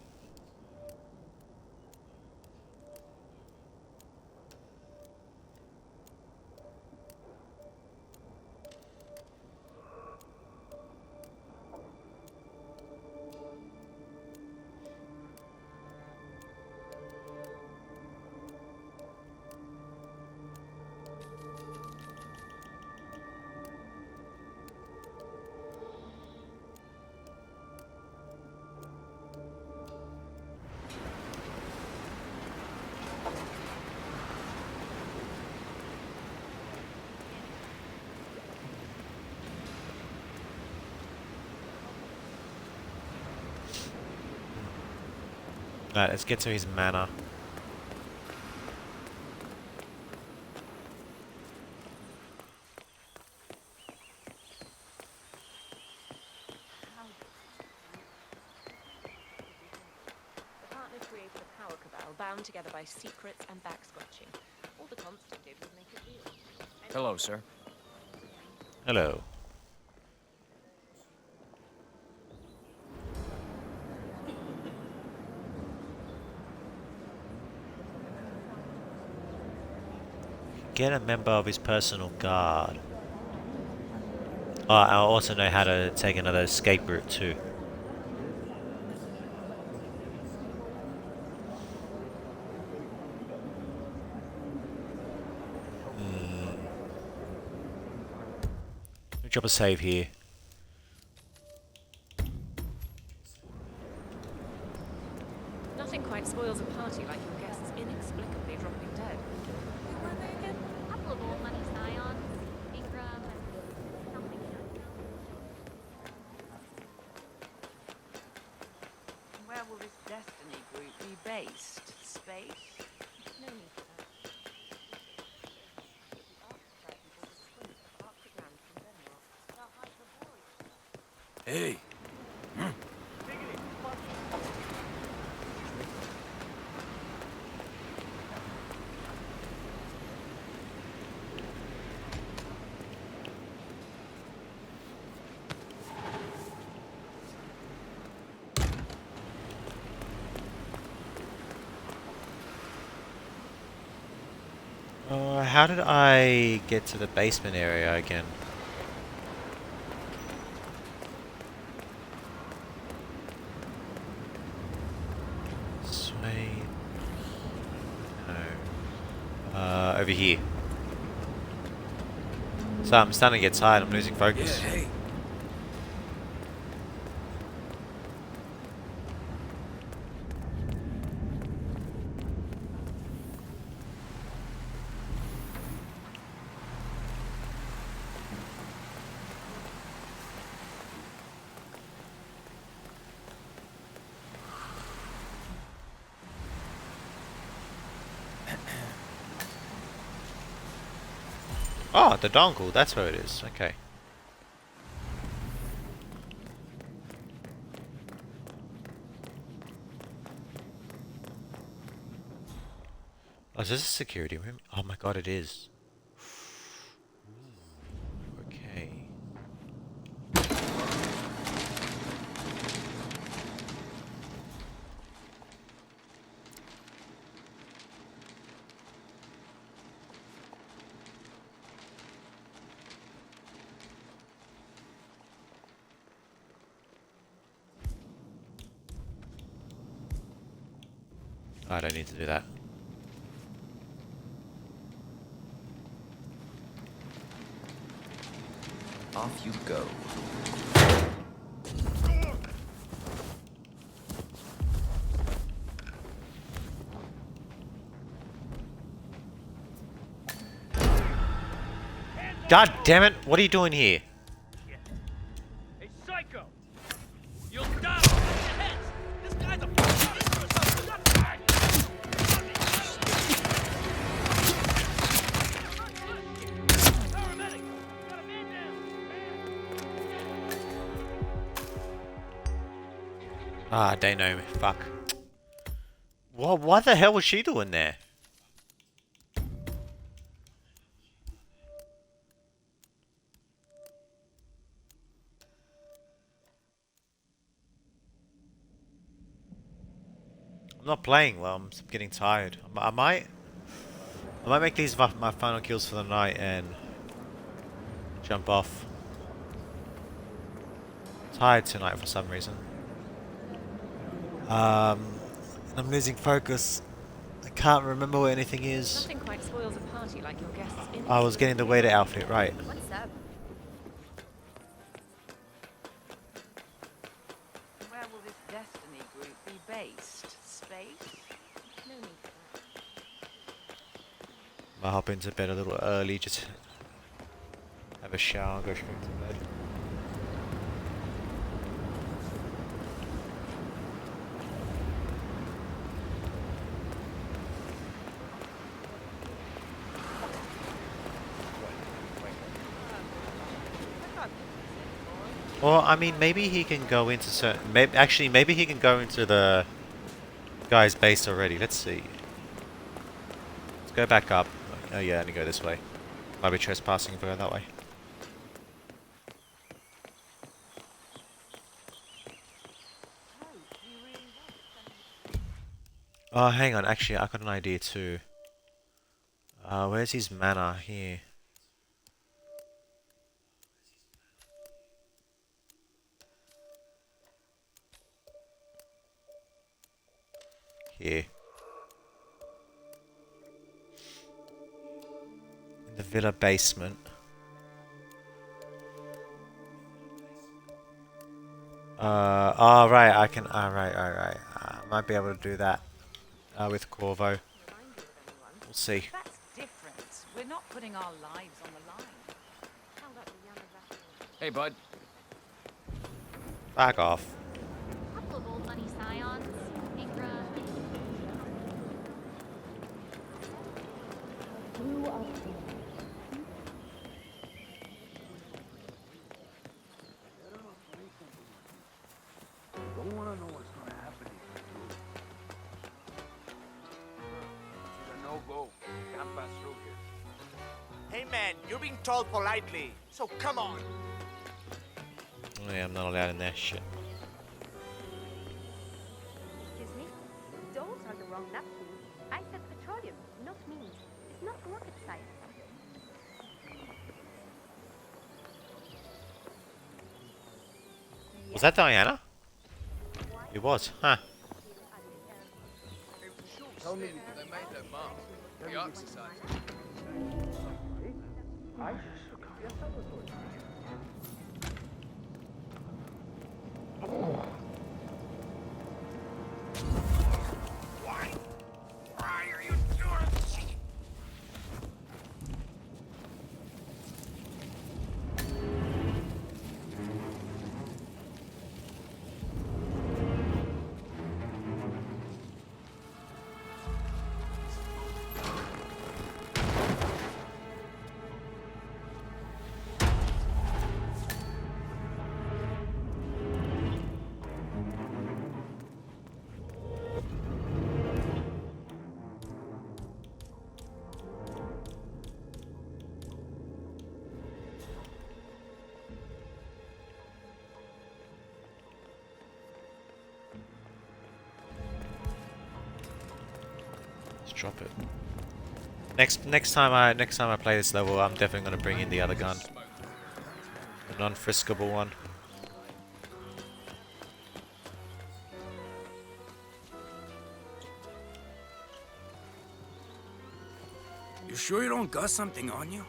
Alright, let's get to his manor. The partners created a power cabal bound together by secrets and back-scratching. All the Constant did was make it real. Hello, sir. Hello. Get a member of his personal guard. Oh, I also know how to take another escape route too. Let me drop a save here. Nothing quite spoils a party like your guests inexplicably dropping dead. Who were they again? A couple of old money scions, Ingram and something else. Where will this Destiny group be based? Space? No need for that. The archetype was a twin of Arctic land from Denmark. Hey. How did I get to the basement area again? Sway. No. Over here. So I'm starting to get tired. I'm losing focus. Yeah, hey. Oh, the dongle. That's where it is. Okay. Oh, is this a security room? Oh my god, it is. Okay. I don't need to do that. Off you go. God damn it! What are you doing here? Hey, psycho! You'll die on your heads! This guy's a Ah, they know me. Fuck. Well, what the hell was she doing there? I'm not playing well. I'm getting tired. I might make these my final kills for the night and jump off. Tired tonight for some reason. I'm losing focus. I can't remember where anything is. Nothing quite spoils a party like your guests' in. I was getting the waiter outfit right. What's up? Where will this Destiny group be based? Space? No need for that. I'll hop into bed a little early, just have a shower and go straight to bed. Well, I mean, maybe he can go into certain... maybe he can go into the guy's base already. Let's see. Let's go back up. Oh yeah, I only go this way. Might be trespassing if I go that way. Oh, hang on. Actually, I got an idea too. Where's his manor? Here. Here. In the villa basement. Oh, right, I can... right. I might be able to do that with Corvo. We'll see. That's different. We're not putting our lives on the line. Hey, bud. Back off. A couple of old money scions. Ingram. Don't want to know what's going to happen if you do. It's a no-go. Can't pass through here. Hey man, you're being told politely, so come on. Oh yeah, I'm not allowed in there. Shit. Excuse me? Those are the wrong napkins. I said petroleum, not meat. It's not rocket science. Was that Diana? It was, huh? Tell me they made their mark. The Ark Society. Why are you doing this? Let's drop it. Next time I play this level, I'm definitely gonna bring in the other gun, the non-friskable one. You sure you don't got something on you?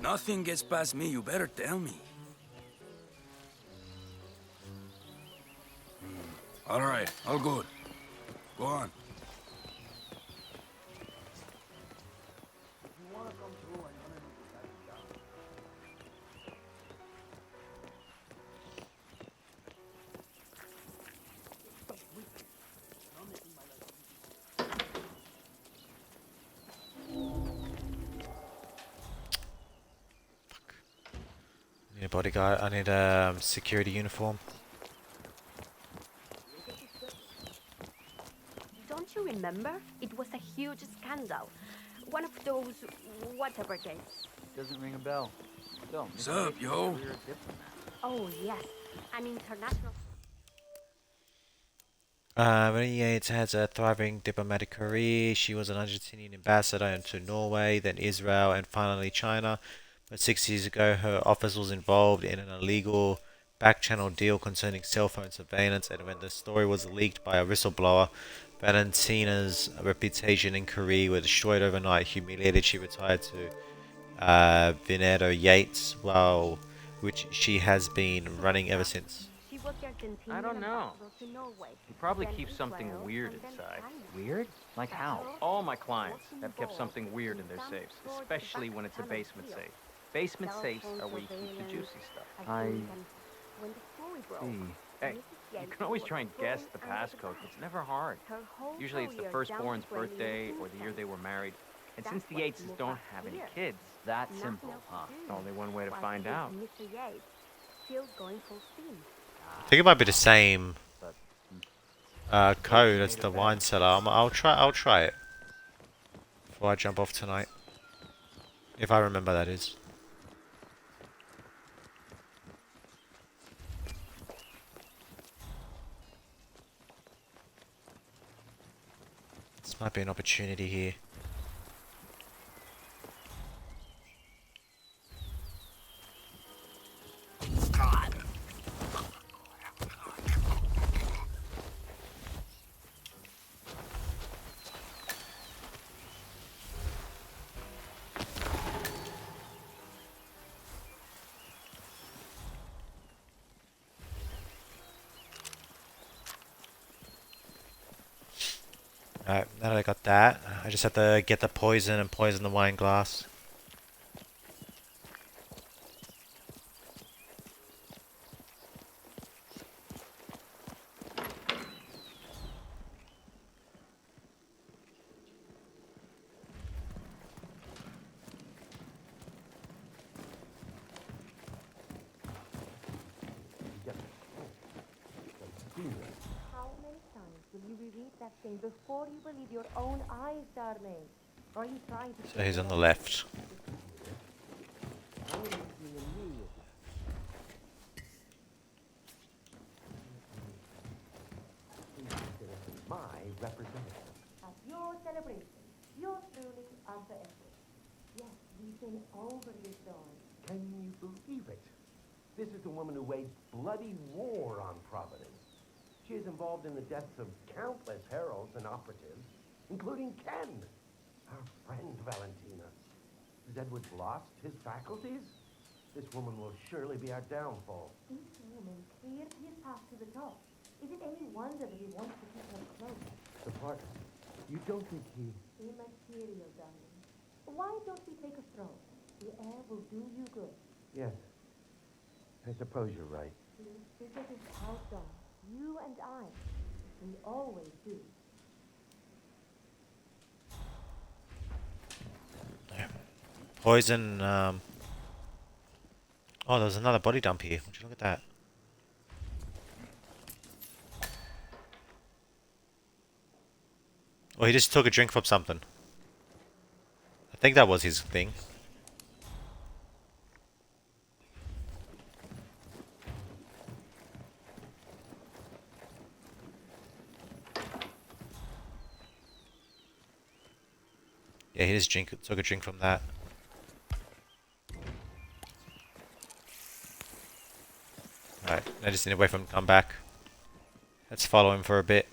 Nothing gets past me, you better tell me. All right, all good. Go on. bodyguard. I need a security uniform. Don't you remember? It was a huge scandal. One of those whatever games. Doesn't ring a bell. Still, What's up, yo? Oh yes, an international. Renee Yates has a thriving diplomatic career. She was an Argentinian ambassador to Norway, then Israel, and finally China. But 6 years ago, her office was involved in an illegal back-channel deal concerning cell phone surveillance, and when the story was leaked by a whistleblower, Valentina's reputation and career were destroyed overnight. Humiliated, she retired to Veneto Yates, which she has been running ever since. I don't know. He probably keeps something weird inside. Weird? Like how? All my clients have kept something weird in their safes, especially when it's a basement safe. Basement safes are where you keep the juicy stuff. I see. Hey, you can always try and guess the passcode. It's never hard. Usually it's the firstborn's birthday or the year they were married. And since the Yateses don't have any kids, that simple, huh? Only one way to find out. I think it might be the same code as the wine cellar. I'll try it before I jump off tonight, if I remember, that is. This might be an opportunity here. Alright, now that I got that, I just have to get the poison and poison the wine glass. Before you believe your own eyes, darling. Are you trying to... So he's on the left. My representative. At your celebration, you're truly Arthur Edward. Yes, we've been overly sorry. Can you believe it? This is the woman who waged bloody war on Providence. She is involved in the deaths of countless heralds and operatives, including Ken, our friend Valentina. Has Edward lost his faculties? This woman will surely be our downfall. This woman cleared his path to the top. Is it any wonder that he wants to keep her close? The partner. You don't think he... Immaterial, darling. Why don't we take a stroll? The air will do you good. Yes. I suppose you're right. This visit is outdoors. You and I. We always do. Poison, oh, there's another body dump here. Would you look at that? Oh, he just took a drink from something. I think that was his thing. Yeah, he just took a drink from that. Alright, I just need to wait for him to come back. Let's follow him for a bit.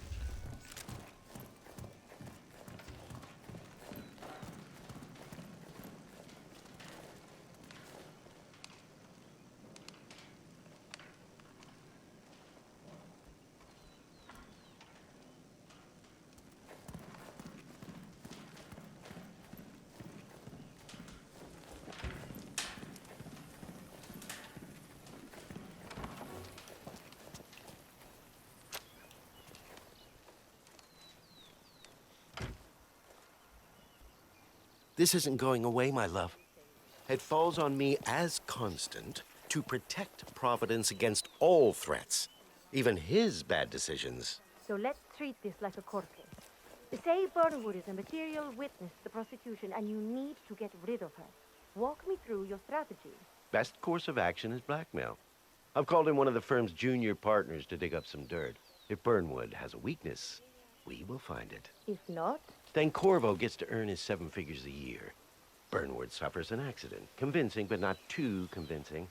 This isn't going away, my love. It falls on me as constant to protect Providence against all threats, even his bad decisions. So let's treat this like a court case. Say Burnwood is a material witness to the prosecution and you need to get rid of her. Walk me through your strategy. Best course of action is blackmail. I've called in one of the firm's junior partners to dig up some dirt. If Burnwood has a weakness, we will find it. If not? Then Corvo gets to earn his 7 figures a year. Burnwood suffers an accident. Convincing, but not too convincing.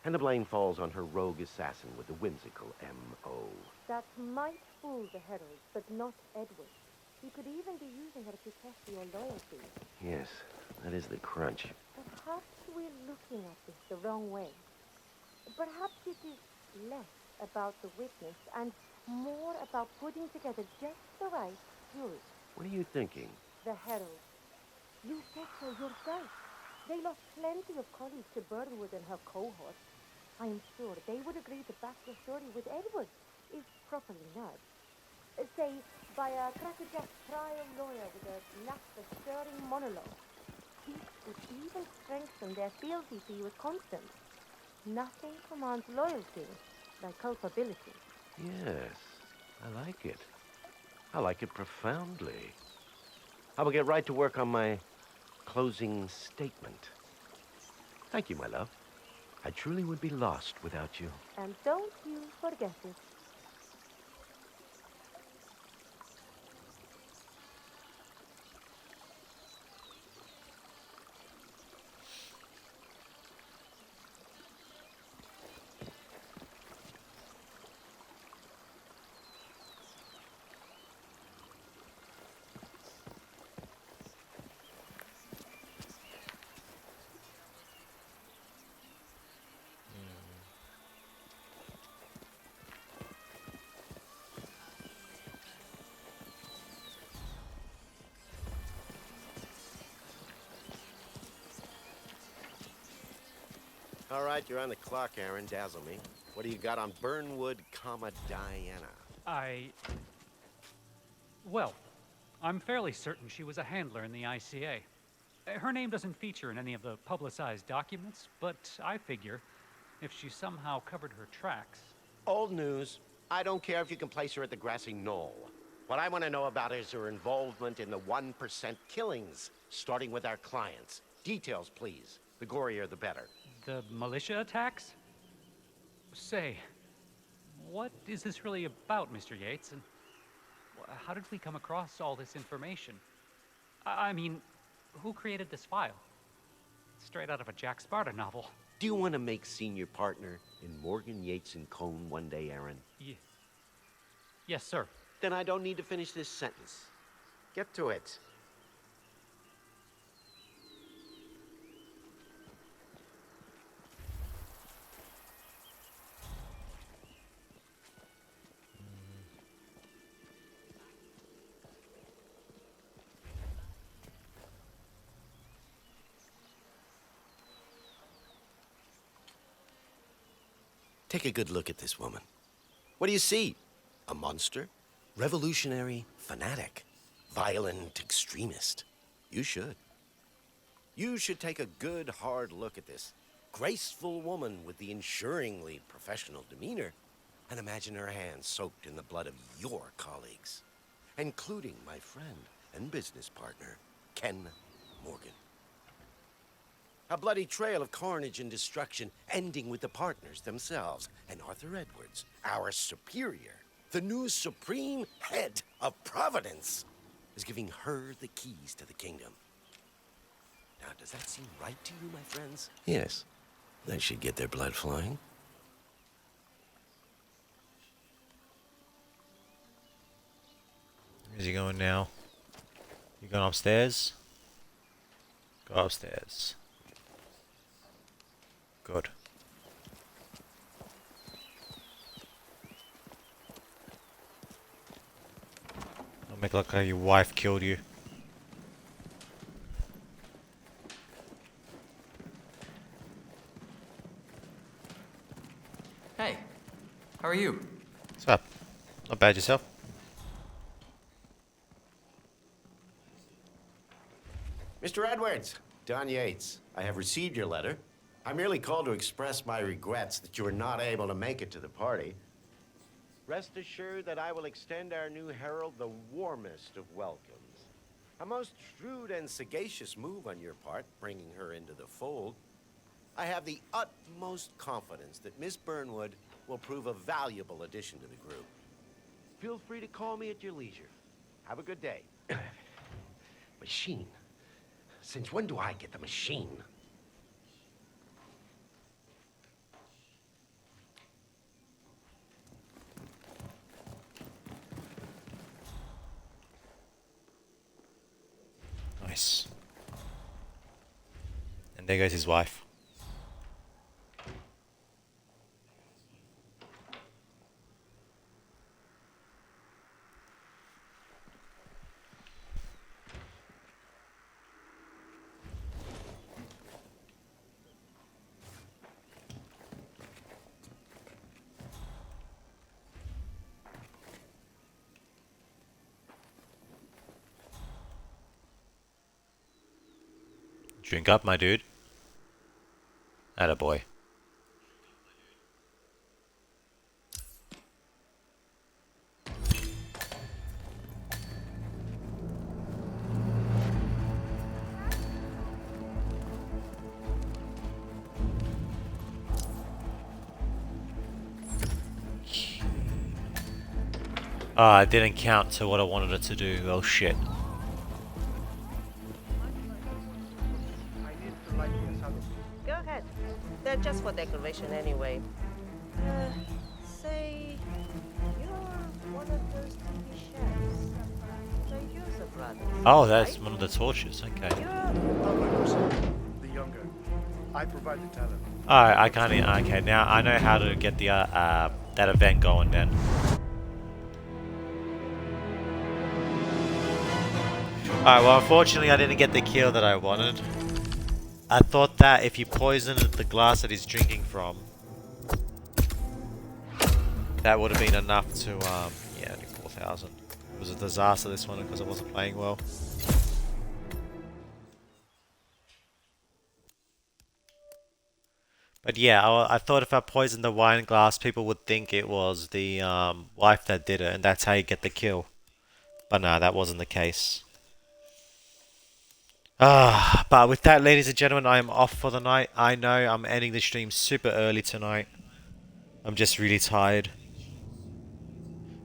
And the blame falls on her rogue assassin with the whimsical M.O. That might fool the Herald, but not Edward. He could even be using her to test your loyalty. Yes, that is the crunch. Perhaps we're looking at this the wrong way. Perhaps it is less about the witness and more about putting together just the right jury. What are you thinking? The Herald. You said so yourself. They lost plenty of colleagues to Burnwood and her cohort. I am sure they would agree to back your story with Edward, if properly nudged. Say, by a crackerjack trial lawyer with a knack for stirring monologue. This would even strengthen their fealty to you as Constant. Nothing commands loyalty like culpability. Yes, I like it. I like it profoundly. I will get right to work on my closing statement. Thank you, my love. I truly would be lost without you. And don't you forget it. All right, you're on the clock, Aaron. Dazzle me. What do you got on Burnwood, Diana? Well, I'm fairly certain she was a handler in the ICA. Her name doesn't feature in any of the publicized documents, but I figure if she somehow covered her tracks... Old news. I don't care if you can place her at the grassy knoll. What I want to know about is her involvement in the 1% killings, starting with our clients. Details, please. The gorier, the better. The militia attacks? Say, what is this really about, Mr. Yates? And how did we come across all this information? I mean, who created this file? Straight out of a Jack Sparta novel. Do you want to make senior partner in Morgan, Yates & Cohn one day, Aaron? Yes, sir. Then I don't need to finish this sentence. Get to it. Take a good look at this woman. What do you see? A monster? Revolutionary fanatic? Violent extremist? You should. You should take a good, hard look at this graceful woman with the ensuringly professional demeanor and imagine her hands soaked in the blood of your colleagues, including my friend and business partner, Ken Morgan. A bloody trail of carnage and destruction, ending with the partners themselves, and Arthur Edwards, our superior, the new supreme head of Providence, is giving her the keys to the kingdom. Now, does that seem right to you, my friends? Yes. That should get their blood flowing. Where's he going now? You going upstairs? Go upstairs. Good. Don't make it look like your wife killed you. Hey, how are you? What's up? Not bad yourself? Mr. Edwards, Don Yates, I have received your letter. I merely called to express my regrets that you were not able to make it to the party. Rest assured that I will extend our new herald the warmest of welcomes. A most shrewd and sagacious move on your part, bringing her into the fold. I have the utmost confidence that Miss Burnwood will prove a valuable addition to the group. Feel free to call me at your leisure. Have a good day. Machine? Since when do I get the machine? Nice. And there goes his wife. Drink up, my dude. Attaboy. Ah, it didn't count to what I wanted it to do. Oh shit. Go ahead. They're just for decoration anyway. Say, you're one of those TV chefs. The user brothers. Oh, that's right? one of the torches. Okay. The younger. I provide the talent. Alright, I can't. Okay, now I know how to get the that event going then. Alright, well, unfortunately, I didn't get the kill that I wanted. I thought that if you poisoned the glass that he's drinking from, that would have been enough to, yeah, only 4,000. It was a disaster, this one, because I wasn't playing well. But yeah, I thought if I poisoned the wine glass, people would think it was the wife that did it, and that's how you get the kill. But no, that wasn't the case. But with that, ladies and gentlemen, I am off for the night. I know I'm ending the stream super early tonight. I'm just really tired.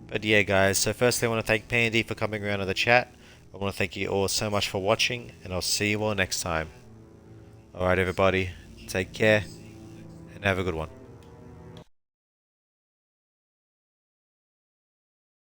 But yeah, guys, so firstly I want to thank Pandy for coming around to the chat. I want to thank you all so much for watching, and I'll see you all next time. Alright everybody, take care, and have a good one.